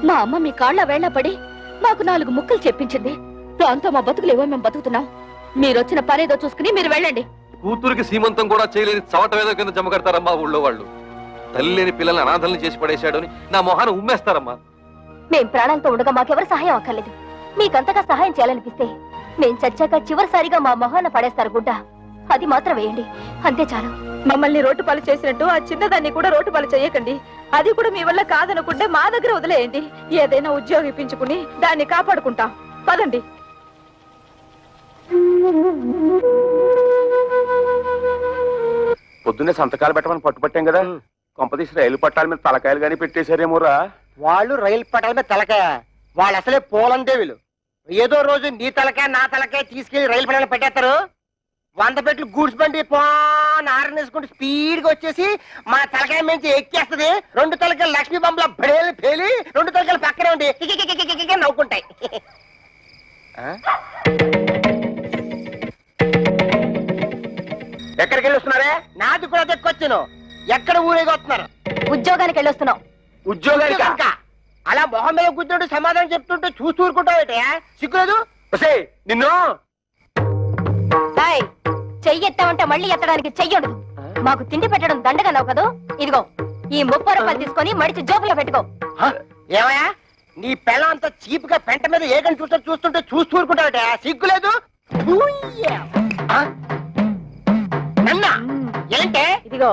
మా అమ్మ మీ కాళ్ళ వేళ్ల పడి మాకు 4 ముక్కలు చెప్పించింది. దాంతో మా బతుకులేవో మేము బతుకుతున్నాం. మీరొచ్చిన పనేదో చూసుకుని మీరు వెళ్ళండి. కూతురికి సీమంతం కూడా చేయలేని చవటవేదో కింద జమ కడతారమ్మా ఊళ్ళో వాళ్ళు. తల్లి లేని పిల్లల్ని అనాథల్ని చేసి పడేశాడు అని నా మొహాన్ని ఉమ్మేస్తారమ్మా. మేం ప్రాణాలతో ఉండగా మాకెవరు సహాయం అక్కర్లేదు. మీకంతగా సహాయం చేయాలనిపిస్తే మేం చచ్చాక చివరిసారిగా మా మొహాన పడేస్తారు గుడ్డ. అది మాత్రం వేయండి, అంతే చాలు. మమ్మల్ని రోడ్డు పాలు చేసినట్టు ఆ చిన్నదాన్ని కూడా రోడ్డు పాలు చేయకండి. అది కూడా మీ వల్ల కాదనుకుంటే మా దగ్గర వదిలేయండి. ఏదైనా ఉద్యోగం ఇప్పించుకుని దాన్ని కాపాడుకుంటాం. పదండి. పొద్దున్నే సంతకాలు పెట్టమని పట్టుపట్టాం కదా, కొంపతీసి రైలు పట్టాల మీద తలకాయలు గానీ పెట్టేశారేమోరా. వాళ్ళు రైలు పట్టాల మీద తలకాయ, వాళ్ళు అసలే పోలందేవులు. ఏదో రోజు నీ తలకాయ నా తలకాయ తీసుకెళ్లి రైలు పట్టాల పెట్టేస్తారు. 100 పెట్లు గూడ్స్ బండి ఆరనేసుకుంటూ స్పీడ్ గా వచ్చేసి మా తలకాయ మించి ఎక్కేస్తది. 2 తలకాయలు లక్ష్మీ బొమ్మల బడేలు పేలి 2 తలకాయలు పక్కనే ఉండి కికికికికికికి నవ్వుకుంటాయి. ఎక్కడికి వెళ్ళి వస్తున్నారే? నాది కూడా తెక్కొచ్చాను. ఎక్కడ ఊరేగి వస్తున్నారు? ఉద్యోగానికి వెళ్ళొస్తున్నాం. ఉద్యోగానికి ఇంకా అలా మొహం మీద కూర్చుంటూ సమాధానం చెప్తుంటే చూస్తూ ఊరుకుంటావు. సిగ్గులేదు? నిన్ను చెయ్యి ఎత్తామంటే మళ్ళీ ఎత్తడానికి చెయ్యడు. మాకు తిండి పెట్టడం దండగన్నావు కదా, ఇదిగో ఈ 30 రూపాయలు తీసుకొని మడిచి జోబులో పెట్టుకో. ఏమయ్యా, నీ పిల్ల అంత చీప్ గా పెంట మీద ఏకని చూస్తుంటే చూస్తూ ఊరుకుంటావట? సిగ్గులేదు? నన్నా ఏంటే? ఇదిగో,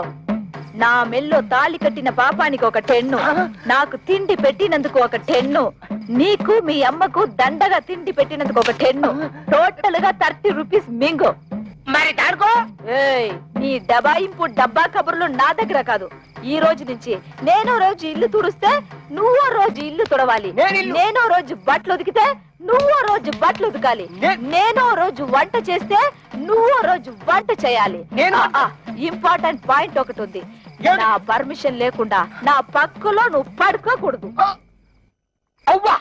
నా మెల్లో తాళి కట్టిన పాపానికి ఒక 10, నాకు తిండి పెట్టినందుకు ఒక 10, నీకు మీ అమ్మకు దండగా తిండి పెట్టినందుకు ఒక 10, టోటల్ గా 30 రూపీస్ మింగు. మరి దాడుకో. ఏయ్, నీ దబాయింపు డబ్బా కబుర్లు నా దగ్గర కాదు, ఈ రోజు నుంచి నేనో రోజు ఇల్లు తుడిస్తే నువ్వో రోజు ఇల్లు తుడవాలి. నేనో రోజు బట్టలు ఉతికితే నువ్వో రోజు బట్టలు ఉతకాలి. నేనో రోజు వంట చేస్తే నువ్వో రోజు వంట చేయాలి. ఇంపార్టెంట్ పాయింట్ ఒకటి ఉంది. నా పర్మిషన్ లేకుండా నా పక్కలో నువ్వు పడుకోకూడదు. అవ్వా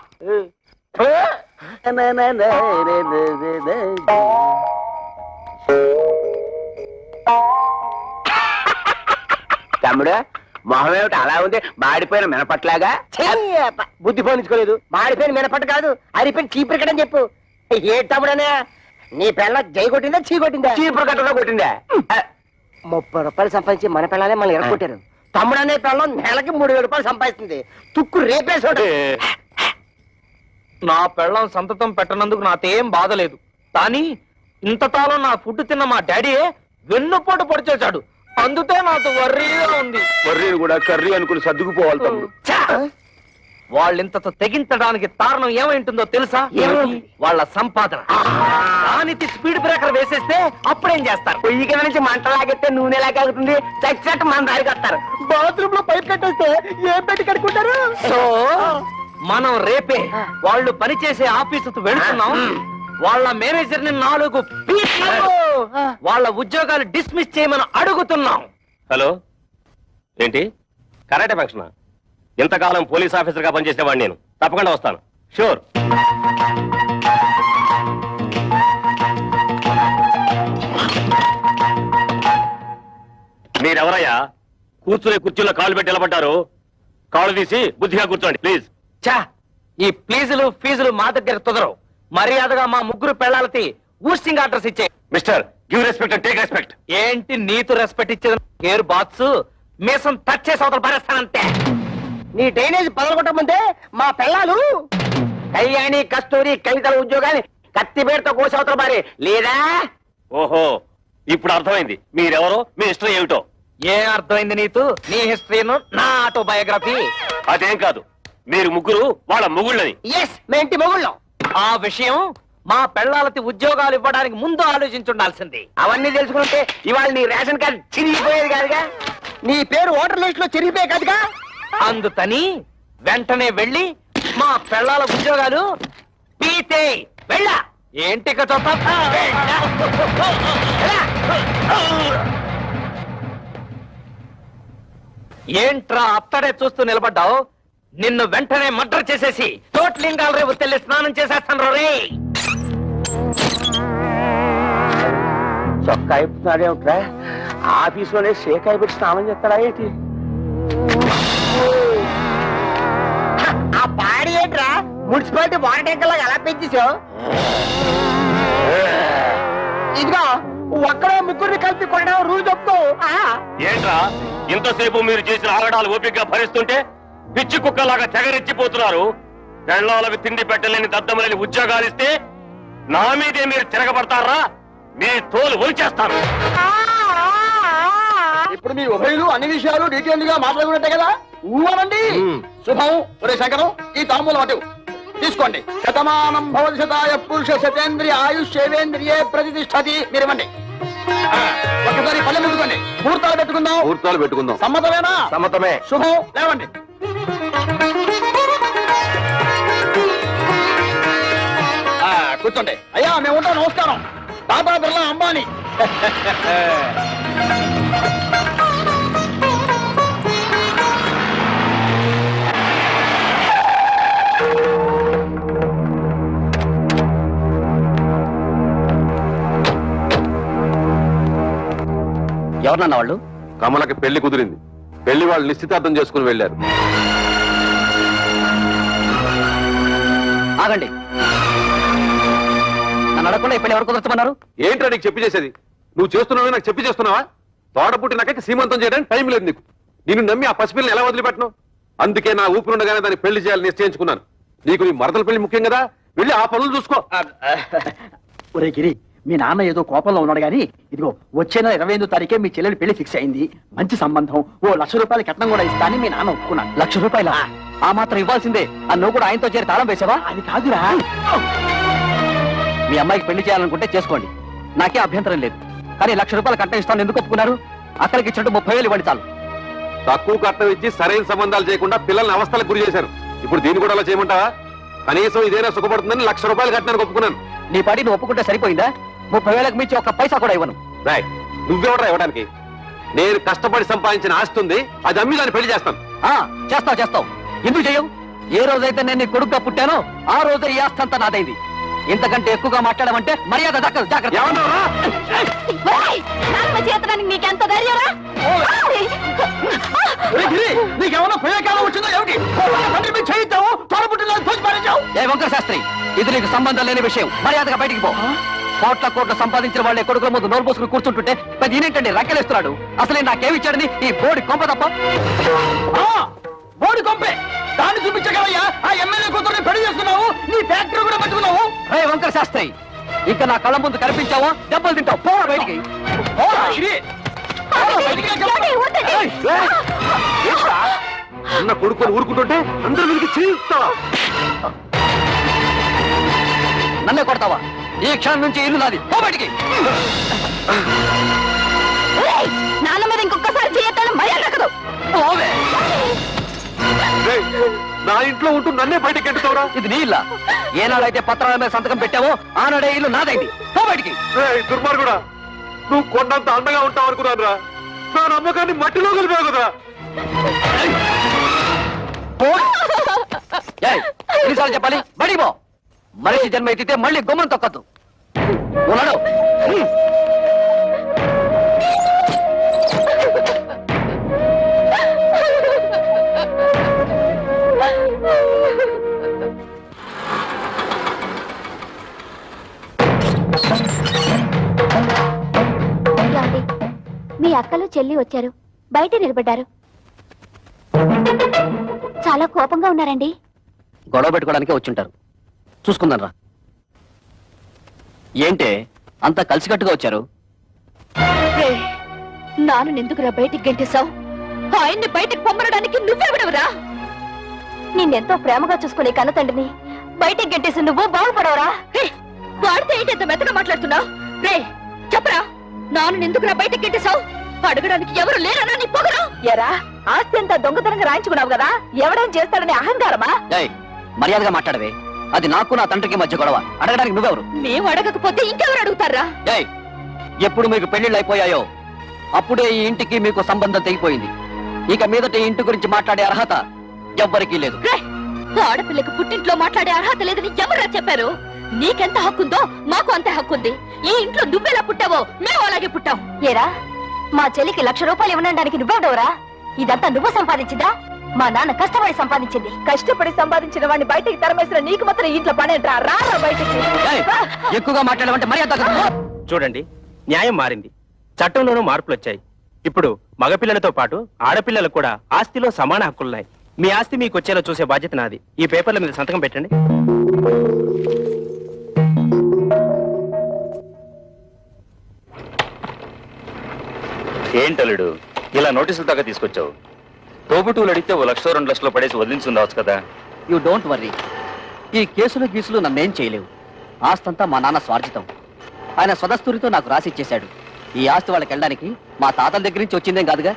తమ్ముడు మొహం ఏమిటి అలా ఉంది? మాడిపోయిన మినపట్లాగా. బుద్ధి పోనించుకోలేదు. మాడిపోయిన మినపట్టు కాదు, అరిపోయిన చీపురు కట్టని చెప్పు. ఏ తమ్ముడనే నీ పిల్ల జై కొట్టిందా చీ కొట్టిందా? చీపురు కట్టలో కొట్టిందా? 30 రూపాయలు సంపాదించి మన పిల్లలే మనం ఎరగొట్టారు. తమ్ముడు అనే పిల్లం నెలకి 3000 రూపాయలు సంపాదిస్తుంది. తుక్కు రేపేసాడు. నా పెళ్ళం సంతతం పెట్టనందుకు నాకేం బాధ లేదు, కానీ ఇంతకాలం నా ఫుడ్ తిన్న మా డాడీయే వెన్నుపోటు పొడిచేశాడు. అందుకే నాకు వర్రీగా ఉంది. వర్రీని కూడా కర్రీ అనుకుని సర్దుకుపోవాలి తమ్ముడు. వాళ్ళింతతో తెగించడానికి కారణం ఏమైంటుందో తెలుసా? వాళ్ళ సంపాదన. దానికి స్పీడ్ బ్రేకర్ వేసేస్తే అప్పుడేం చేస్తారు? పొయ్యి కింద నుంచి మంట లాగెత్తే నూనె లాగలుగుతుంది. చచ్చినట్టు మన దారికి వస్తారు. బాత్రూమ్ లో పైప్ కట్టేస్తే ఏం పెట్టి కడుక్కుంటారు? సో మనం రేపే వాళ్ళు పనిచేసే ఆఫీసుకు వెళుతున్నాం. వాళ్ళ మేనేజర్ ని 4 పీట్లు వాళ్ళ ఉద్యోగాలు డిస్మిస్ చేయమని అడుగుతున్నాం. హలో, ఏంటి కరాటే ఫంక్షన్? ఇంతకాలం పోలీస్ ఆఫీసర్ గా పనిచేసేవాడిని నేను. తప్పకుండా వస్తాను, షూర్. మీరెవరయ్యా కూర్చునే కుర్చీలో కాళ్ళు పెట్టి నిలబడ్డారు? కాళ్ళు తీసి బుద్ధిగా కూర్చోండి ప్లీజ్. చా, ఈ ప్లీజులు ఫీజులు మా దగ్గర కుదరవు. మర్యాదగా మా ముగ్గురు పెళ్ళాలకి ఊస్టింగ్ ఆర్డర్స్ ఇచ్చే. Mister, give respect and take respect. ఏంటి నీతు రెస్పెక్ట్ ఇచ్చేది? గేర్ బాక్స్ మీసం టచ్ చేసి అవతల పరేస్తానంతే. నీ డ్రైనేజ్ పదలగొట్టమంటే మా పిల్లలు కళ్యాణి కస్తూరి కవితల ఉద్యోగాన్ని కత్తిపేటతో కోసవతల మారి లేదా? ఓహో, ఇప్పుడు అర్థమైంది మీరెవరో, మీ హిస్టరీ ఏమిటో. ఏం అర్థమైంది నీతు? నీ హిస్టరీను నా ఆటోబయోగ్రఫీ. అదేం కాదు, మీరు ముగ్గురు వాళ్ళ మొగుళ్ళని. ఎస్, మేము ఇంటి మొగుళ్ళం. ఆ విషయం మా పెళ్ళాలకి ఉద్యోగాలు ఇవ్వడానికి ముందు ఆలోచించుండాల్సింది. అవన్నీ తెలుసుకుంటే ఇవాళ నీ రేషన్ కార్డు చిరిగిపోయేది కాదుగా. నీ పేరు ఓటర్ లిస్ట్ లో చెరిగిపోయే కాదుగా. అందుకని వెంటనే వెళ్ళి మా పెళ్ళాల ఉద్యోగాలు పీతే వెళ్ళా. ఏంటి ఇక చూస్తా? ఏంట్రా అత్తడే చూస్తూ నిలబడ్డావు? నిన్ను వెంటనే మర్డర్ చేసేసి తోట్లింగాల రేపు తెల్లి స్నానం చేసేస్తాను రే. చొక్కా అయిపోతున్నాడేమిట్రా? ఆఫీసులోనే షేక్ అయిపోయి స్నానం చేస్తాడా ఏంటి? ఆ బాడీ ఏంట్రా మున్సిపాలిటీ వాటర్ ట్యాంకర్ లాగా ఎలా పెంచేసావు? ఇదిగో ఒక్కడే ముగ్గురిని కలిపి కొనడం రూల్ చెప్తూ. ఏంట్రా ఇంతసేపు మీరు చేసిన ఆగడాలు ఓపికగా భరిస్తుంటే పిచ్చి కుక్కలాగా తెగరెచ్చిపోతున్నారు? పెళ్ళాలకు తిండి పెట్టలేని దద్దమలేని ఉద్యోగాలు ఇస్తే నా మీదే మీరు తిరగబడతారా? మీ తోలు ఒలిచేస్తాను. ఇప్పుడు మీ ఉభయులు అన్ని విషయాలు డీటెయిల్ గా మాట్లాడుకున్నట్టే కదా? ఊవనండి. శుభం. ఒరే శంకరం, ఈ తాంబూలం అటు తీసుకోండి. శతమానం భవతి శతాయ పురుష శతేంద్రియ ఆయుష్యేంద్రియే ప్రతిష్టతి. మీరు ఇవ్వండి. ఒకసారి పల్లె ముట్టుకోండి. ముహూర్తాలు పెట్టుకుందాం. ముహూర్తాలు పెట్టుకుందాం. సమ్మతమేనా? సమ్మతమే. శుభం. లేవండి. కూర్చోండి. అయ్యా మేము ఉంటాం. నమస్కారం. టాటా బిర్లా అంబానీ. ఎవరన్నా వాళ్ళు? కమలకి పెళ్లి కుదిరింది. పెళ్లి వాళ్ళు నిశ్చితార్థం చేసుకుని వెళ్ళారు. ఆగండి, నన్ను అడగకుండా ఈ పెళ్లి ఎవరు కుదరచమన్నారు? ఏంట్రా నీకు చెప్పి చేసేది? నువ్వు చేస్తున్నావు నాకు చెప్పి చేస్తున్నావా? తోడ పుట్టినాకైతే సీమంతం చేయడానికి టైం లేదు నీకు. నిన్ను నమ్మి ఆ పసిపిల్లని ఎలా వదిలిపెట్టను? అందుకే నా ఊపిరి ఉండగానే దాన్ని పెళ్లి చేయాలని నిశ్చయించుకున్నాను. నీకు నీ మరదల పెళ్లి ముఖ్యం కదా, వెళ్ళి ఆ పనులు చూసుకో. ఒరే గిరి, మీ నాన్న ఏదో కోపంలో ఉన్నాడు గాని ఇదిగో వచ్చే నెల 28వ తారీఖే మీ చెల్లెలి పెళ్లి ఫిక్స్ అయింది. మంచి సంబంధం. ఓ 1,00,000 రూపాయల కట్నం కూడా ఇస్తా అని మీ నాన్న ఒప్పుకున్నాడు. 1,00,000 రూపాయల? ఆ మాత్రం ఇవ్వాల్సిందే. నువ్వు కూడా ఆయనతో చేరి తాళం వేసావా? అది కాదురా. మీ అమ్మాయికి పెళ్లి చేయాలనుకుంటే చేసుకోండి, నాకే అభ్యంతరం లేదు. కానీ 1,00,000 రూపాయల కట్నం ఇస్తాను ఎందుకు ఒప్పుకున్నారు? అక్కడికి ఇచ్చినట్టు 30,000 ఇవ్వండి చాలు. తక్కువ కట్నం ఇచ్చి సరైన సంబంధాలు చేయకుండా పిల్లల్ని అవస్థలకు గురి చేశారు. ఇప్పుడు దీన్ని కూడా అలా చేయమంటావా? కనీసం ఇదేనా సుఖపడుతుందని ₹1,00,000 కట్టినానికి ఒప్పుకున్నాను. నీ పాటి నువ్వు ఒప్పుకుంటే సరిపోయిందా? 30,000కు మించి ఒక్క పైసా కూడా ఇవ్వను. రాయ్, నువ్వెవడరా ఇవ్వడానికి? నేను కష్టపడి సంపాదించిన ఆస్తి ఉంది, అది అమ్మి దాన్ని పెళ్లి చేస్తాను. చేస్తావు ఎందుకు చెయ్యవు? ఏ రోజైతే నేను నీ కొడుకుగా పుట్టానో ఆ రోజే ఈ ఆస్తి అంతా నాదైంది. ఇంతకంటే ఎక్కువగా మాట్లాడమంటే మర్యాద దక్కదు. జాగ్రత్త. ఏమన్నావురా? నీకెంత ధైర్యరా? నీకేమన్నా ప్రయోగాలు వచ్చిందో ఏమిటి? చేయిద్దాము ఏ వంకర శాస్త్రి, ఇది నీకు సంబంధం లేని విషయం. మర్యాదగా బయటికి పో. కోట్ల సంపాదించిన వాళ్ళే కొడుకుల ముందు నోరు పోసుకుని కూర్చుంటుంటే పెద్ద ఈయనేంటండి రక్కెలేస్తున్నాడు? అసలే నాకేమిచ్చాడని ఈ బోడి కొంప తప్ప. బోడి కొంపే దాన్ని చూపించగలయ్యా. ఆ ఎమ్మెల్యే కూతురుని పెళ్లి చేసుకున్నావు, నీ ఫ్యాక్టరీ కూడా పట్టుకున్నావు. రే వంకర శాస్త్రి, ఇంకా నా కళ్ళ ముందు కనిపించావో దెబ్బలు తింటావు. పోరా బయటికి. అన్న కొడుకుని ఊరుకుంటుంటే అందరూ వీరికి చేయిస్తావా? నన్నే కొడతావా? ఈ క్షణం నుంచి ఇల్లు నాది. పో బయటికి. నాన్న మీద ఇంకొకసారి చేయొద్దని మర్యాద దక్కదు. పోవే. రేయ్, నా ఇంట్లో ఉంటూ నన్నే బయటకి ఎట్టుతావురా? ఇది నీ ఇల్లా? ఏనాడైతే పత్రాల మీద సంతకం పెట్టావో ఆనాడే ఇల్లు నాదైంది. పో బయటికి. దుర్మార్గుడా, నువ్వు కొండంత అండగా ఉంటావు అనుకున్నాను రా. నా నమ్మకాన్ని మట్టిలో కలిపావు కదా. ఎన్నిసార్లు చెప్పాలి? బడిపో. మనిషి జన్మ ఎత్తితే మళ్ళీ గుమ్మం తొక్కద్దు. ఉన్నాడు. మీ అక్కలు చెల్లి వచ్చారు, బయట నిలబడ్డారు. చాలా కోపంగా ఉన్నారండి. గొడవ పెట్టుకోవడానికే వచ్చుంటారు. చూసుకుందాం రా. ఏంటే అంతా కలిసికట్టుగా వచ్చారు? నాను ఎందుకురా బయటికి గెంటేశావు? ఆయన్ని బయటికి పొమ్మనడానికి నువ్వెవడవురా? నిన్నెంతో ప్రేమగా చూసుకునే కన్న తండ్రిని బయటికి గెంటేసి నువ్వు బాగుపడవరా? వాడితే ఏంటి ఎంత మెత్తగా మాట్లాడుతున్నావు? రే చెప్పరా, నాను ఎందుకురా బయటికి గెంటేశావు? అడగడానికి ఎవరు లేరనా నీ పొగరు? ఎరా, ఆస్తి అంతా దొంగతనంగా రాయించుకున్నావు కదా, ఎవడేం చేస్తాడని అహంకారమా? మర్యాదగా మాట్లాడవే. అది నాకు నా తండ్రికి మధ్య గొడవ. అడగడానికి నువ్వెవరు? మేము అడగకపోతే ఇంకెవరు అడుగుతారా? ఎప్పుడు మీకు పెళ్లిళ్ళు అయిపోయాయో అప్పుడే ఈ ఇంటికి మీకు సంబంధం తెగిపోయింది. ఇక మీదట ఈ ఇంటి గురించి మాట్లాడే అర్హత ఎవ్వరికీ లేదు. ఆడపిల్లకు పుట్టింట్లో మాట్లాడే అర్హత లేదని ఎవరా చెప్పారు? నీకెంత హక్కుందో మాకు అంతే హక్కుంది. ఈ ఇంట్లో నువ్వెలా పుట్టావో మేము అలాగే పుట్టాం. ఏరా, మా చెల్లికి ₹1,00,000 ఇవ్వడానికి నువ్వెవడవరా? ఇదంతా నువ్వు సంపాదించిందా? మా నాన్న కష్టపడి సంపాదించింది. కష్టపడి సంపాదించిన వాడిని బయటికి తరమేసిన నీకు మాత్రం ఇంట్లో పనేంట్రా? రా బయటికి. ఎక్కువగా మాట్లాడమంటే మర్యాద. చూడండి, న్యాయం మారింది, చట్టంలోనూ మార్పులు వచ్చాయి. ఇప్పుడు మగపిల్లలతో పాటు ఆడపిల్లలకు కూడా ఆస్తిలో సమాన హక్కులున్నాయి. మీ ఆస్తి మీకు వచ్చేలా చూసే బాధ్యత నాది. ఈ పేపర్ల మీద సంతకం పెట్టండి. ఏంటలుడు ఇలా నోటీసులు దాకా తీసుకొచ్చావు? తోబుటూలు అడిగితే ₹1,00,000-2,00,000 పడేసి వదిలించుందావచ్చు కదా. You don't worry. ఈ కేసులు గీసులు నన్నేం చేయలేవు. ఆస్తంతా మా నాన్న స్వార్జితం. ఆయన స్వదస్తూరితో నాకు రాసిచ్చేశాడు. ఈ ఆస్తి వాళ్ళకి వెళ్ళడానికి మా తాతల దగ్గర నుంచి వచ్చిందేం కాదుగా.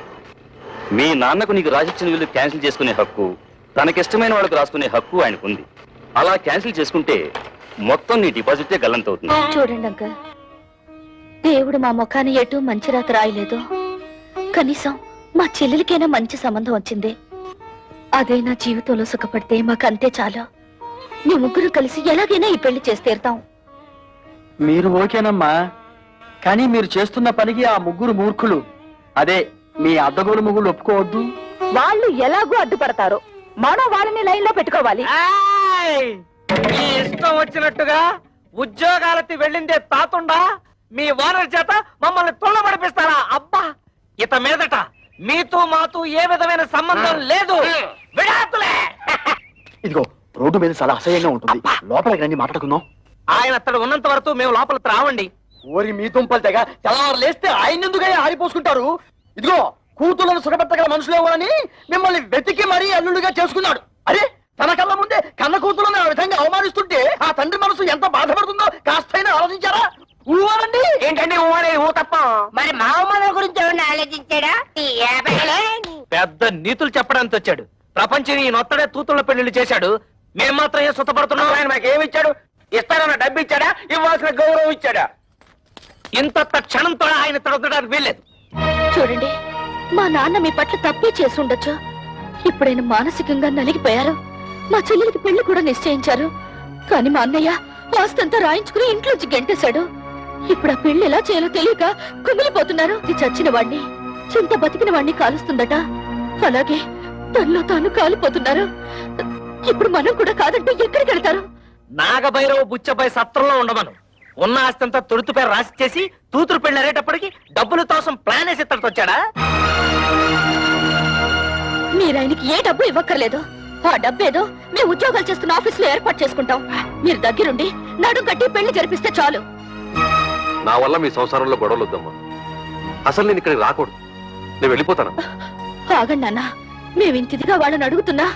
మీ నాన్నకు నీకు రాసిచ్చిన వీళ్ళు క్యాన్సిల్ చేసుకునే హక్కు, తనకిష్టమైన వాళ్ళకు రాసుకునే హక్కు ఆయనకుంది. అలా క్యాన్సిల్ చేసుకుంటే మొత్తం నీ డిపాజిటే గల్లంతవుతుంది. చూడండి అంకల్, దేవుడు మా ముఖాన్ని ఎటు మంచి రాత రాయలేదు. కనీసం మా చెల్లెలికైనా మంచి సంబంధం వచ్చింది. అదే నా జీవితంలో సుఖపడితే మాకంతే చాలు. మీ ముగ్గురు కలిసి ఎలాగైనా ఈ పెళ్లి చేసి తీరుతాం. మీరు ఓకేనమ్మా, కానీ మీరు చేస్తున్న పనికి ఆ ముగ్గురు మూర్ఖులు, అదే మీ అద్దగోలు ముగ్గురు ఒప్పుకోవద్దు. వాళ్ళు ఎలాగూ అడ్డుపడతారు, మనం వాళ్ళని లైన్ లో పెట్టుకోవాలి. మీ ఇష్టం వచ్చినట్టుగా ఉద్యోగాలకి వెళ్ళిందే తాతుండా మీ ఓనర్ చేత మమ్మల్ని తుళ్ళబడిపిస్తారా? అబ్బా, ఇత మీదట మీతో మాతో ఏ విధమైన సంబంధం లేదు. విడాకులే. ఇదిగో రోడ్డు మీద చాలా అసహ్యంగా ఉంటుంది, లోపలికి రండి మాట్లాడుకుందాం. ఆయన అతడు ఉన్నంత వరకు మేము లోపలికి రావండి. ఓరి మీ దుంపలు తెగ తెల్లవారు లేస్తే ఆయన ఎందుకయ్యా ఆరిపోసుకుంటారు? ఇదిగో కూతుళ్ళను సుఖపెట్టగల మనుషులేవని మిమ్మల్ని వెతికి మరీ అల్లుడిగా చేసుకున్నాడు. అరే, తన కళ్ళ ముందే కన్న కూతుళ్ళని ఆ విధంగా అవమానిస్తుంటే ఆ తండ్రి మనసు ఎంత బాధపడుతుందో కాస్తైనా ఆలోచించారా? ఊవాలండి. ఏంటండి ఊ తప్ప? మరి మా అమ్మ గురించి ఏమన్నా ఆలోచించాడా? పెద్ద నీతులు చెప్పడానికి వచ్చాడు. ప్రపంచం ఈ నొత్తడే తూతుల పెళ్లిళ్ళు చేశాడు. మేం మాత్రం ఏ సుతపడుతున్నాం? ఆయన మాకు ఏమి ఇచ్చాడు? ఇస్తానన్న డబ్బు ఇచ్చాడా? ఇవ్వాల్సిన గౌరవం ఇచ్చాడా? ఇంత క్షణంతో ఆయన తొడగడానికి వీల్లేదు. చూడండి, మా నాన్న మీ పట్ల తప్పే చేసి ఉండొచ్చు. ఇప్పుడైనా మానసికంగా నలిగిపోయారు. మా చెల్లెలికి పెళ్లి కూడా నిశ్చయించారు. కానీ మా అన్నయ్య ఆస్తంతా రాయించుకుని ఇంట్లోంచి గెంటేశాడు. ఇప్పుడు ఆ పెళ్లి ఎలా చేయాలో తెలియక కుమిలిపోతున్నారు. ఇది చచ్చిన వాణ్ణి, చింత బతికిన వాణ్ణి కాలుస్తుందట. అలాగే తనలో తాను కాలిపోతున్నారు. ఇప్పుడు మనం కూడా కాదంటూ ఎక్కడికి వెళ్తారు? నాగభైరవ బుచ్చపై సత్రంలో ఉండమను. ఉన్న ఆస్తంతా తొడుతుపై రాసి చేసి తూతురు పెళ్లి అరేటప్పటికి డబ్బుల కోసం ప్లాన్ వేసి ఇత్తడితో వచ్చాడా? మీరు ఆయనకి ఏ డబ్బు ఇవ్వక్కర్లేదు. ఆ డబ్బేదో మేము ఉద్యోగాలు చేస్తున్న ఆఫీసులో ఏర్పాటు చేసుకుంటాం. మీరు దగ్గరుండి నడుం కట్టి పెళ్లి జరిపిస్తే చాలు. నా వల్ల మీ సంసారంలో గొడవలు వద్దమ్మా. అసలు నేను ఇక్కడికి రాకూడదు. నేను వెళ్ళిపోతాను. ఆగండి అన్న, మేమింతిదిగా వాళ్ళని అడుగుతున్నా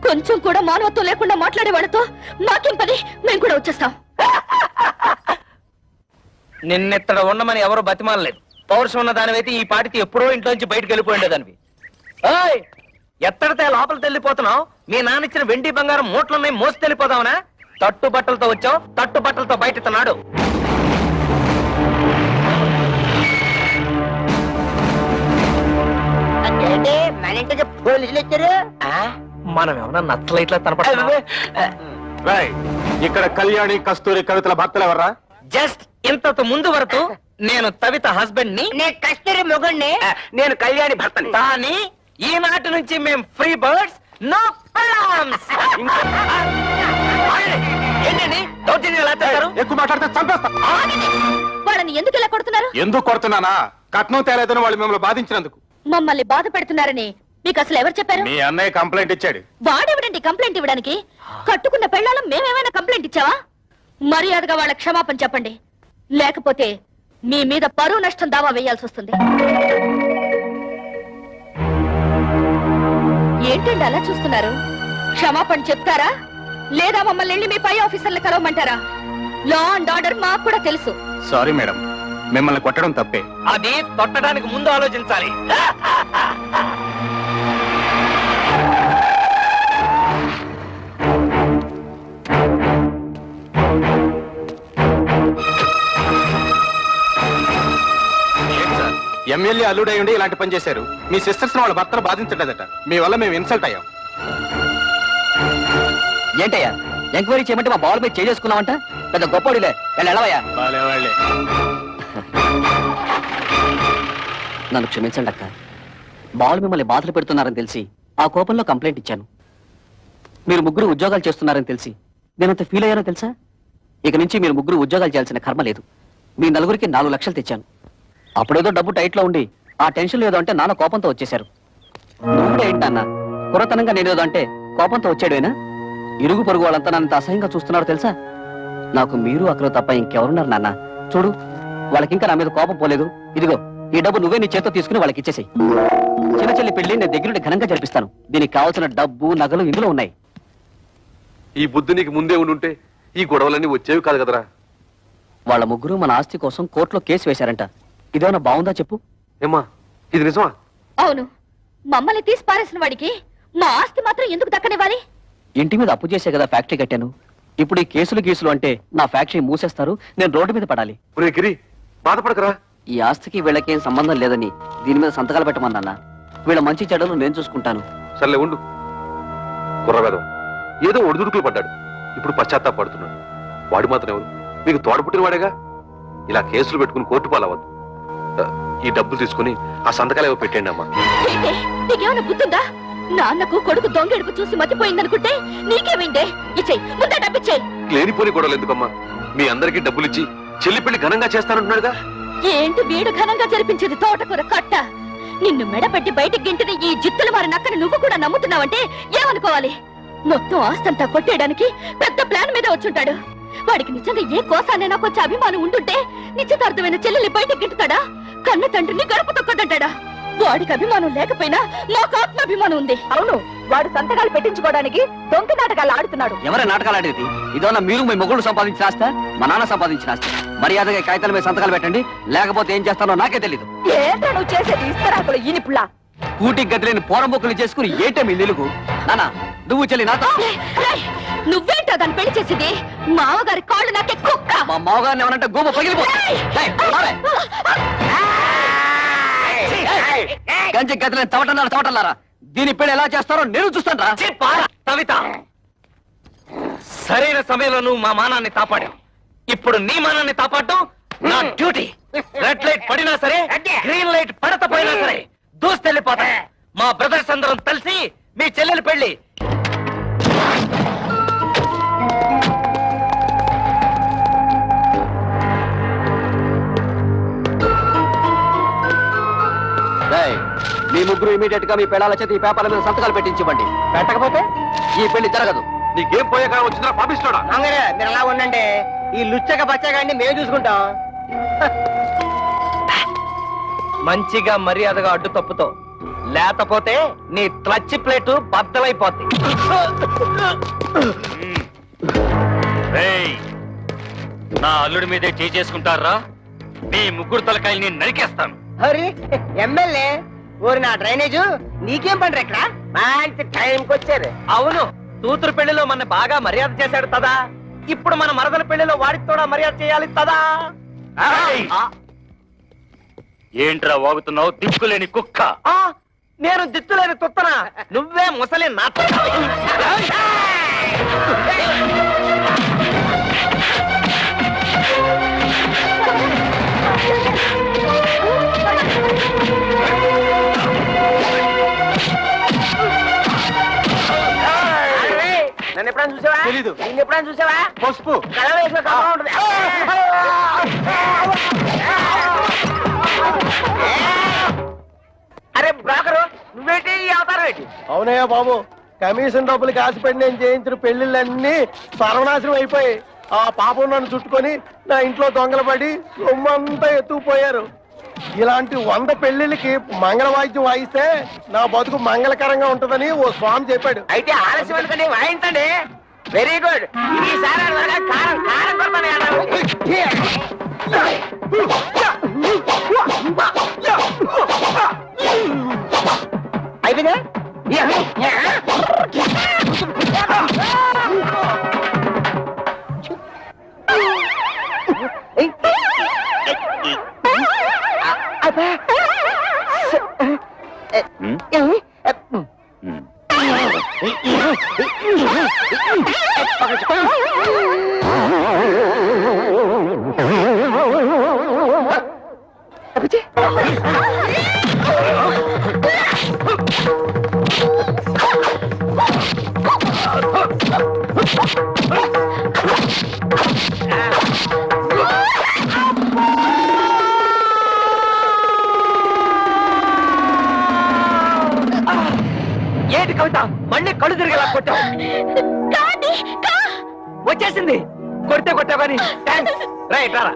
కొంచెం కూడా మానవత్వం లేకుండా మాట్లాడే వాళ్ళతో మాకేం పని? మేము కూడా వచ్చేస్తాం. నిన్నెత్తడ ఉండమని ఎవరు బతిమాలలేదు. పౌరుషం ఉన్న దానివైతే ఈ పాటికి ఎప్పుడో ఇంట్లోంచి బయటకు వెళ్ళిపోయిండేదానివి. ఏయ్, ఎత్తడితే లోపల వెళ్ళిపోతున్నావు? మీ నాన్న ఇచ్చిన వెండి బంగారం మూట్లున్నాయి, మోసి వెళ్ళిపోదావునా? తట్టు బట్టలతో వచ్చావు, తట్టు బట్టలతో బయటెత్తనాడు. అంటే మన ఇంటికి పోలీసులు వచ్చారు. మనం ఏమన్నా నచ్చలైట్లా తనపడుతున్నావా? ఇక్కడ కళ్యాణి కస్తూరి కవితల భర్తలు ఎవర్రా? జస్ట్ ఇంతకు ముందు వరకు నేను తవిత హస్బెండ్ ని, నేను కస్తూరి మొగుణ్ణి. నేను కళ్యాణి భర్తని. కానీ ఈనాటి నుంచి మేము ఫ్రీ బర్డ్స్, నో ప్రాబ్లమ్స్. ఏంటండి దౌర్జన్యం ఎలా చేస్తారు? ఎక్కువ మాట్లాడితే చంపేస్తా. వాళ్ళని ఎందుకు ఇలా కొడుతున్నారు? ఎందుకు కొడుతున్నానా? కట్నం తేలేదని వాళ్ళు మిమ్మల్ని బాధించినందుకు. మమ్మల్ని బాధ పెడుతున్నారని మీకు అసలు ఎవరు చెప్పారు? మీ అన్నయ్య కంప్లైంట్ ఇచ్చాడు. వాడెవడండి కంప్లైంట్ ఇవ్వడానికి? కట్టుకున్న పెళ్ళాలం మేమేమైనా కంప్లైంట్ ఇచ్చావా? మర్యాదగా వాళ్ళ క్షమాపణ చెప్పండి, లేకపోతే మీ మీద పరువు నష్టం దావా వేయాల్సి వస్తుంది. ఏంటండి అలా చూస్తున్నారు? క్షమాపణ చెప్తారా లేదా మమ్మల్ని వెళ్ళి మీ పై ఆఫీసర్లు కలవమంటారా? లా అండ్ ఆర్డర్ మాకు కూడా తెలుసు. సారీ మేడం, మిమ్మల్ని కొట్టడం తప్పే. అది తొట్టడానికి ముందు ఆలోచించాలి. ఎమ్మెల్యే అల్లుడై ఉండి ఇలాంటి పని చేశారు. మీ సిస్టర్స్ వాళ్ళ భర్తలు బాధించలేదట. మీ వల్ల మేము ఇన్సల్ట్ అయ్యాం. ఏంటయ్యా ఎంక్వైరీ చేయమంటే మా బాల్ మీద చేసుకున్నావంట? పెద్ద గొప్పడిలే, వెళ్ళవయ్యా. నన్ను క్షమించండి అక్క. బాల్ మిమ్మల్ని బాధలు పెడుతున్నారని తెలిసి ఆ కోపంలో కంప్లైంట్ ఇచ్చాను. మీరు ముగ్గురు ఉద్యోగాలు చేస్తున్నారని తెలిసి నేనంత ఫీల్ అయ్యానో తెలుసా? ఇక నుంచి మీరు ముగ్గురు ఉద్యోగాలు చేయాల్సిన కర్మ లేదు. మీ నలుగురికి 4 లక్షలు తెచ్చాను. అప్పుడేదో డబ్బు టైట్ లో ఉండి ఆ టెన్షన్ లేదో అంటే నాన్న కోపంతో వచ్చేశారు. నువ్వు కూడా ఏంటన్నా పురతనంగా నేనేదో అంటే కోపంతో వచ్చాడేనా? ఇరుగు పొరుగు వాళ్ళంతా నన్ను అసహ్యంగా చూస్తున్నారో తెలుసా? నాకు మీరు అక్కడ తప్ప ఇంకెవరున్నారు నాన్న? చూడు, వాళ్ళకింకా నా మీద కోపం పోలేదు. ఇదిగో ఈ డబ్బు నువ్వే నీ చేత్తో తీసుకుని వాళ్ళకి ఇచ్చేసాయి. చిన్న చెల్లి పెళ్లి నేను దగ్గరుండి ఘనంగా జరిపిస్తాను. దీనికి కావాల్సిన డబ్బు నగలు ఇందులో ఉన్నాయి. ఈ బుద్ధి నీకు ముందే ఉండుంటే ఈ గొడవలన్నీ వచ్చేవి కాదు కదరా. వాళ్ళ ముగ్గురు మన ఆస్తి కోసం కోర్టులో కేసు వేశారంట. ఇదేమన్నా బాగుందా చెప్పు? ఏమ్మా, ఇది నిజమా? అవును, మమ్మల్ని తీసి పారేసిన వాడికి మా ఆస్తి మాత్రం ఎందుకు దక్కనివ్వాలి? ఇంటి మీద అప్పు చేసే కదా ఫ్యాక్టరీ కట్టాను. ఇప్పుడు ఈ కేసులు గీసులు అంటే నా ఫ్యాక్టరీ మూసేస్తారు, నేను రోడ్డు మీద పడాలి. ఒరే గిరి, బాధపడకరా. ఈ ఆస్తికి వీళ్ళకేం సంబంధం లేదని దీని మీద సంతకాలు పెట్టమన్నా. వీళ్ళ మంచి చెడ్డలు నేను చూసుకుంటాను. సర్లే ఉండు. కుర్రవేదం ఏదో ఒడిదుడుకులు పడ్డాడు, ఇప్పుడు పశ్చాత్తాపడుతున్నాడు. వాడు మాత్రం ఎవరు? మీకు తోడపుట్టిన వాడేగా. ఇలా కేసులు పెట్టుకుని కోర్టు పాలవద్దు. ఈ డబ్బులు తీసుకుని ఆ సంతకాలు ఏవో పెట్టండి అమ్మా. ఏంటే నీకేమైనా గుర్తుందా? నాన్నకు కొడుకు దొంగెడుపు చూసి మతిపోయిందనుకుంటే నీకేమైందే? ఇచ్చేయి, ముందే డబ్బిచ్చేయి. లేనిపోని గొడవలు ఎందుకమ్మా? మీ అందరికీ డబ్బులు ఇచ్చి చెల్లి పెళ్లి ఘనంగా చేస్తానంటున్నాడుగా. ఏంటి వీడు ఘనంగా జరిపించేది తోటకూర కట్ట? నిన్ను మెడపెట్టి బయటికి గింటిన ఈ జిత్తులు మారి నక్కని నువ్వు కూడా నమ్ముతున్నావంటే ఏమనుకోవాలి? మొత్తం ఆస్తంతా కొట్టేయడానికి పెద్ద ప్లాన్ మీద వచ్చుంటాడు. వాడికి నిజంగా ఏ కోసానైనా కొంచెం అభిమానం ఉంటుంటే నిశ్చితార్థమైన చెల్లెల్ని బయటకు గింటుతాడా? కన్న తండ్రిని గడప తొక్కదంటాడా? వాడికి అభిమానం లేకపోయినా మాకు ఆత్మాభిమానం ఉంది. అవును, వాడు సంతకాలు పెట్టించుకోవడానికి దొంగ నాటకాలు ఆడుతున్నాడు. ఎవరే నాటకాలు ఆడేది? ఇదన్నా మీరు మీ మొగుడు సంపాదించిన ఆస్తి, మా నాన్న సంపాదించిన ఆస్తి. మర్యాదగా కాగితాల మీద సంతకాలు పెట్టండి, లేకపోతే ఏం చేస్తానో నాకే తెలీదు. ఏంటో నువ్వు చేసేది? ఇస్తరాకులు ఈనిపుల్లా. కూటికి గదిలేని పోరంబొక్కులు చేసుకుని ఏంటే మీ నిలుగు నానా నువ్వు చెల్లి నాతో నువ్వేంటో దాన్ని పెళ్లి చేసింది మామగారి కాళ్ళు నాకే కుక్క మా మామగారిని ఏమనంటే గోప పగిలిపోతుంది గంజి గదిలేని చవటన్నారా దీని పెళ్లి ఎలా చేస్తారో నేను చూస్తాను రా కవిత సరైన సమయంలో నువ్వు మా మానాన్ని కాపాడావు ఇప్పుడు నీ మానాన్ని కాపాడటం నా డ్యూటీ. రెడ్ లైట్ పడినా సరే గ్రీన్ లైట్ పడకపోయినా సరే దూస్తెళ్ళిపోతా. మా బ్రదర్స్ అందరం కలిసి మీ చెల్లెలు పెళ్లి మీ ముగ్గురు ఇమీడియట్ గా మీ పెళ్ళాల చేత ఈ పేపర్ల మీద సంతకాలు పెట్టించివ్వండి. పెట్టకపోతే ఈ పెళ్లి జరగదు. నీకేం పోయాక వచ్చిందా పాపిస్తాడా? మీరు అలా ఉండండి, ఈ లుచ్చక బచ్చగాడిని మేము చూసుకుంటాం. మంచిగా మర్యాదగా అడ్డు తప్పుతో, లేకపోతే నీ క్లచ్ ప్లేటు బద్దలైపోద్ది. నా అల్లుడి మీదే చేసుకుంటారా? మీ ముగ్గురు తలకాయల్ని నరికేస్తాను. హరి ఎమ్మెల్యే ఊరి నా డ్రైనేజు నీకేం పండ్రు ఇక్కడ మంచి టైంకి వచ్చారు. అవును, కూతురు పెళ్లిలో మన బాగా మర్యాద చేశాడు తదా, ఇప్పుడు మన మరదల పెళ్లిలో వాడికి కూడా మర్యాద చేయాలి తదా. ఏంట్రా వాగుతున్నావు దిక్కులేని కుక్క? నేను దిత్తులేని తుత్తనా? నువ్వే ముసలి నా నన్ను ఎప్పుడైనా చూసావా? తెలీదు. నిన్ను ఎప్పుడైనా చూసావా? పసుపు కళ వేసిన కళ ఉంటుంది. అరే బ్రోకరు, నువ్వేంటి ఈ అవతారం ఏంటి? అవునయ్యా బాబు, కమిషన్ డబ్బులకి ఆశపడి నేను చేయించిన పెళ్లిళ్ళన్నీ సర్వనాశనం అయిపోయి ఆ పాపం నన్ను చుట్టుకొని నా ఇంట్లో దొంగలు పడి సొమ్మంతా ఎత్తుకుపోయారు. ఇలాంటి 100 పెళ్లిళ్ళకి మంగళ వాయిద్యం వాయిస్తే నా బతుకు మంగళకరంగా ఉంటుందని ఓ స్వామి చెప్పాడు. అయితే ఆలస్యం ఎందుకండి, వాయించండి. Very good. ఈసారి కారం కారం అయిపోయిందా? ఏంటి కవిత, మళ్ళీ కళ్ళు తిరిగేలా కొట్టావు? వచ్చేసింది. కొడితే కొట్టావు కానీ థ్యాంక్స్. రైట్ రారా.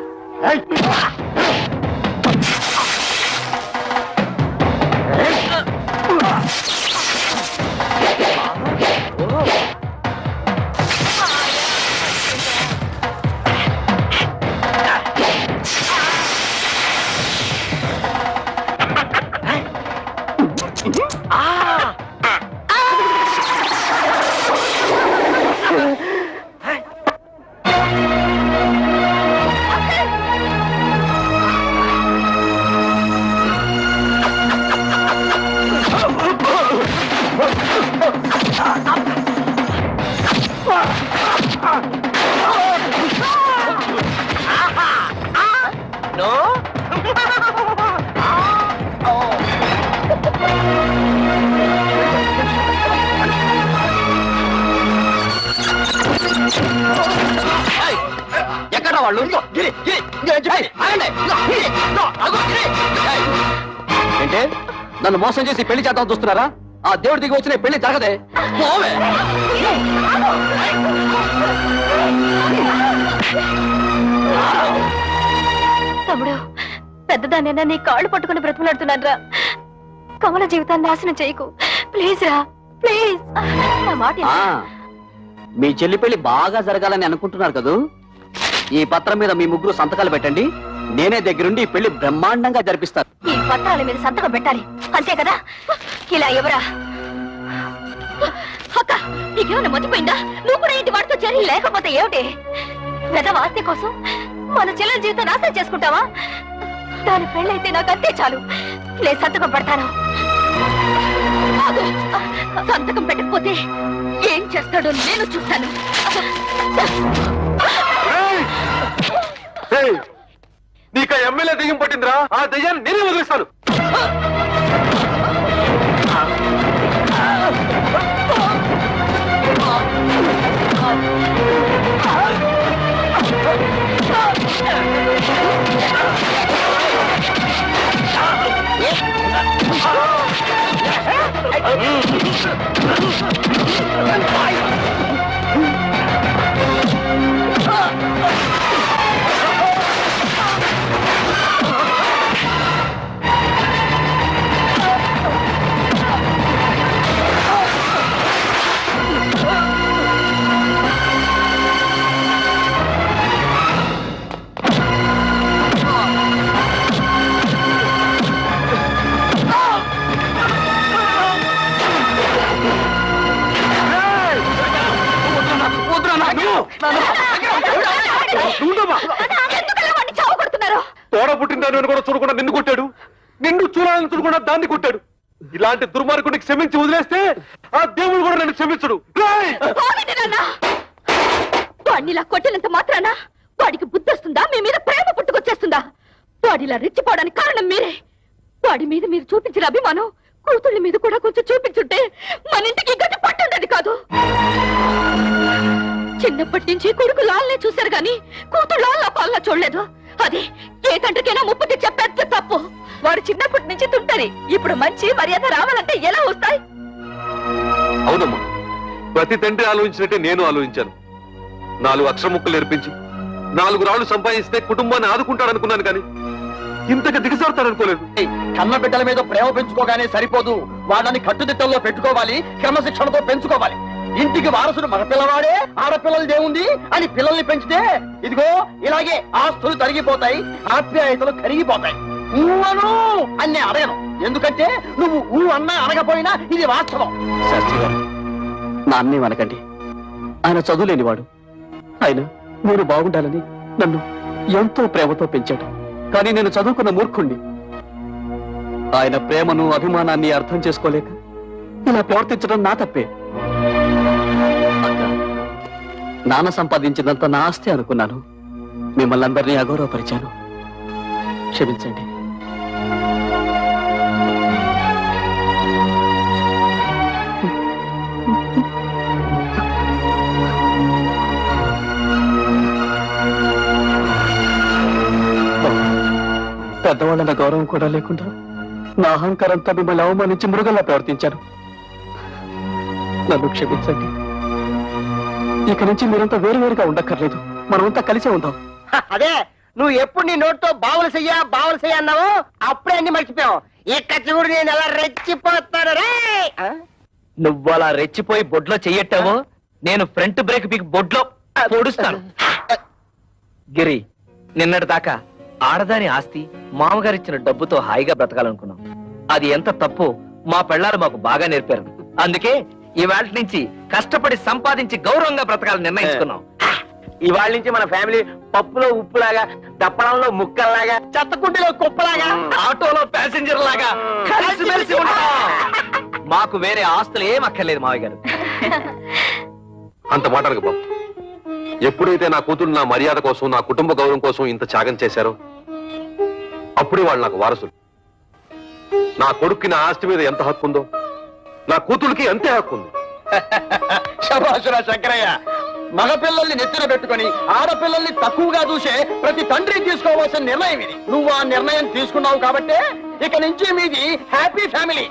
ఎక్కడ వాళ్ళు? ఏంటే నన్ను మోసం చేసి పెళ్లి చేద్దాం చూస్తున్నారా? ఆ దేవుడి దిగి వచ్చిన పెళ్లి జరగదే. పోవే. తమ్ముడు, పెద్దదాన్నైనా నీ కాళ్ళు పట్టుకుని బ్రతిమలాడుతున్నాను రా. కమల జీవితాన్ని నాశనం చేయకు ప్లీజ్ రా, ప్లీజ్. నా మాట విను. మీ చెల్లి పెళ్లి బాగా జరగాలని అనుకుంటున్నారు కదూ? ఈ పత్రం మీద మీ ముగ్గురు సంతకాలు పెట్టండి. నేనే దగ్గరుండి ఈ పెళ్లి బ్రహ్మాండంగా జరిపిస్తాను. ఈ పత్రాల మీద సంతకం పెట్టాలి అంతే కదా? ఇలా ఎవరా అక్క, నీకేమైనా మర్చిపోయిందా? నువ్వు కూడా ఇంటి వాడితో చేరి లేకపోతే ఏమిటి? పెద్ద ఆస్తి కోసం మన చెల్లెల జీవితం నాశనం చేసుకుంటావా? దాని పెళ్ళైతే నాకు అంతే చాలు. నేను సంతకం పెడతాను. ఆగు. సంతకం పెట్టకపోతే ఏం చేస్తాడో నేను చూస్తాను. నీకు ఎమ్మెల్యే దెయ్యం పట్టిందిరా, ఆ దెయ్యాన్ని నేనే వదిలిస్తాను. ఎందుకలా వాడిని చావు కొడుతున్నారు? తోడ పుట్టిన కూడా చూడకుండా నిన్ను కొట్టాడు, నిన్ను చూడాలని చూడకుండా దాన్ని కొట్టాడు. ఇలాంటి దుర్మార్గుడికి క్షమించి వదిలేస్తే ఆ దేవుడు కూడా నన్ను క్షమించడు. పోనీటి నాన్న. వాడిని ఇలా కొట్టినంత మాత్రాన వాడికి బుద్ధి వస్తుందా? మీ మీద ప్రేమ పుట్టుకొచ్చేస్తుందా? వాడిలా రెచ్చిపోవడానికి కారణం మీరే. వాడి మీద మీరు చూపించిన అభిమానం కూతుళ్ళ మీద కూడా కొంచెం చూపించుంటే మన ఇంటికి గట్టి పట్టుండేది కాదు. చిన్నప్పటి నుంచి కొడుకు లాల్నే చూశారు గాని కూతురు లాల్లా పాల్లా చూడలేదు. అది ఏ తండ్రికైనా ముప్పు తెచ్చే పెద్ద తప్పు. వాడు చిన్నప్పటి నుంచి తుంటరి. ఇప్పుడు మంచి మర్యాద రావాలంటే ఎలా వస్తాయి? అవునమ్మా, ప్రతి తండ్రి ఆలోచించినట్టే నేను ఆలోచించాను. 4 అక్షర ముక్కలు నేర్పించి 4 రాళ్లు సంపాదిస్తే కుటుంబాన్ని ఆదుకుంటాడనుకున్నాను కానీ ఇంతగా దిగజారుతాడనుకోలేదు. కన్న బిడ్డల మీద ప్రేమ పెంచుకోగానే సరిపోదు, వాళ్ళని కట్టుదిట్టల్లో పెట్టుకోవాలి, క్రమశిక్షణతో పెంచుకోవాలి. ఇంటికి వారసుడు మగ పిల్లవాడే, ఆడపిల్లలదేముంది అని పిల్లల్ని పెంచితే ఇదిగో ఇలాగే ఆస్తులు తరిగిపోతాయి, ఆప్యాయతలు కరిగిపోతాయి. ఊవను అని అడగను, ఎందుకంటే నువ్వు ఊ అన్నా అనకపోయినా ఇది వాస్తవం. శాస్త్రి గారు, నా అన్నే అనకండి. ఆయన చదువులేనివాడు. ఆయన నేను బాగుండాలని నన్ను ఎంతో ప్రేమతో పెంచాడు. కానీ నేను చదువుకున్న మూర్ఖుణ్ణి. ఆయన ప్రేమను అభిమానాన్ని అర్థం చేసుకోలేక ఇలా ప్రవర్తించడం నా తప్పే. అక్క, నాన్న సంపాదించినంత నా ఆస్తి అనుకున్నాను. మిమ్మల్ని అందరినీ అగౌరవపరిచాను. క్షమించండి. పెద్దవాళ్ళన్న గౌరవం కూడా లేకుండా నా అహంకారంతో మిమ్మల్ని అవమానించి మృగంలా ప్రవర్తించాను. నన్ను క్షమించండి. ఇక నుంచి మీరంతా వేరువేరుగా ఉండక్కర్లేదు, మనమంతా కలిసే ఉందాం. అదే నువ్వు ఎప్పుడు నీ నోటితో బావులు చెయ్య అన్నావు, అప్పుడే అన్ని మర్చిపోయావు. ఇక చూడు నేను ఎలా రెచ్చిపోతాను రే. నువ్వు అలా రెచ్చిపోయి బొడ్లో చెయ్యట్టావో నేను ఫ్రంట్ బ్రేక్ బిగ్ బొడ్లో పొడుస్తాను. గిరి, నిన్నటి దాకా ఆడదాని ఆస్తి మామగారిచ్చిన డబ్బుతో హాయిగా బ్రతకాలనుకున్నాం. అది ఎంత తప్పు మా పెళ్ళారు మాకు బాగా నేర్పారు. అందుకే ఇవాళ నుంచి కష్టపడి సంపాదించి గౌరవంగా బ్రతకాలని నిర్ణయించుకున్నాం. ఇవాళ నుంచి మన ఫ్యామిలీ పప్పులో ఉప్పులాగా, దప్పడంలో ముక్కల్లాగా, చెత్తకుంటిలో కుప్పలాగా, ఆటోలో ప్యాసింజర్ లాగా కలిసిమెలిసి ఉంటాం. మాకు వేరే ఆస్తులు ఏం అక్కర్లేదు మావయ్య గారు. అంత మాటలకు బాబు, ఎప్పుడైతే నా కూతురు నా మర్యాద కోసం, నా కుటుంబ గౌరవం కోసం ఇంత త్యాగం చేశారో అప్పుడే వాళ్ళు నాకు వారసులు. నా కొడుక్కి నా ఆస్తి మీద ఎంత హక్కు ఉందో నా కూతురికి అంతే హక్కు ఉంది. శభాషురా శంకరయ్య, మగపిల్లల్ని నెత్తిన పెట్టుకొని ఆడపిల్లల్ని తక్కువగా చూసే ప్రతి తండ్రి తీసుకోవాల్సిన నిర్ణయం ఇది. నువ్వు ఆ నిర్ణయం తీసుకున్నావు కాబట్టి ఇక నుంచి మీది హ్యాపీ ఫ్యామిలీ.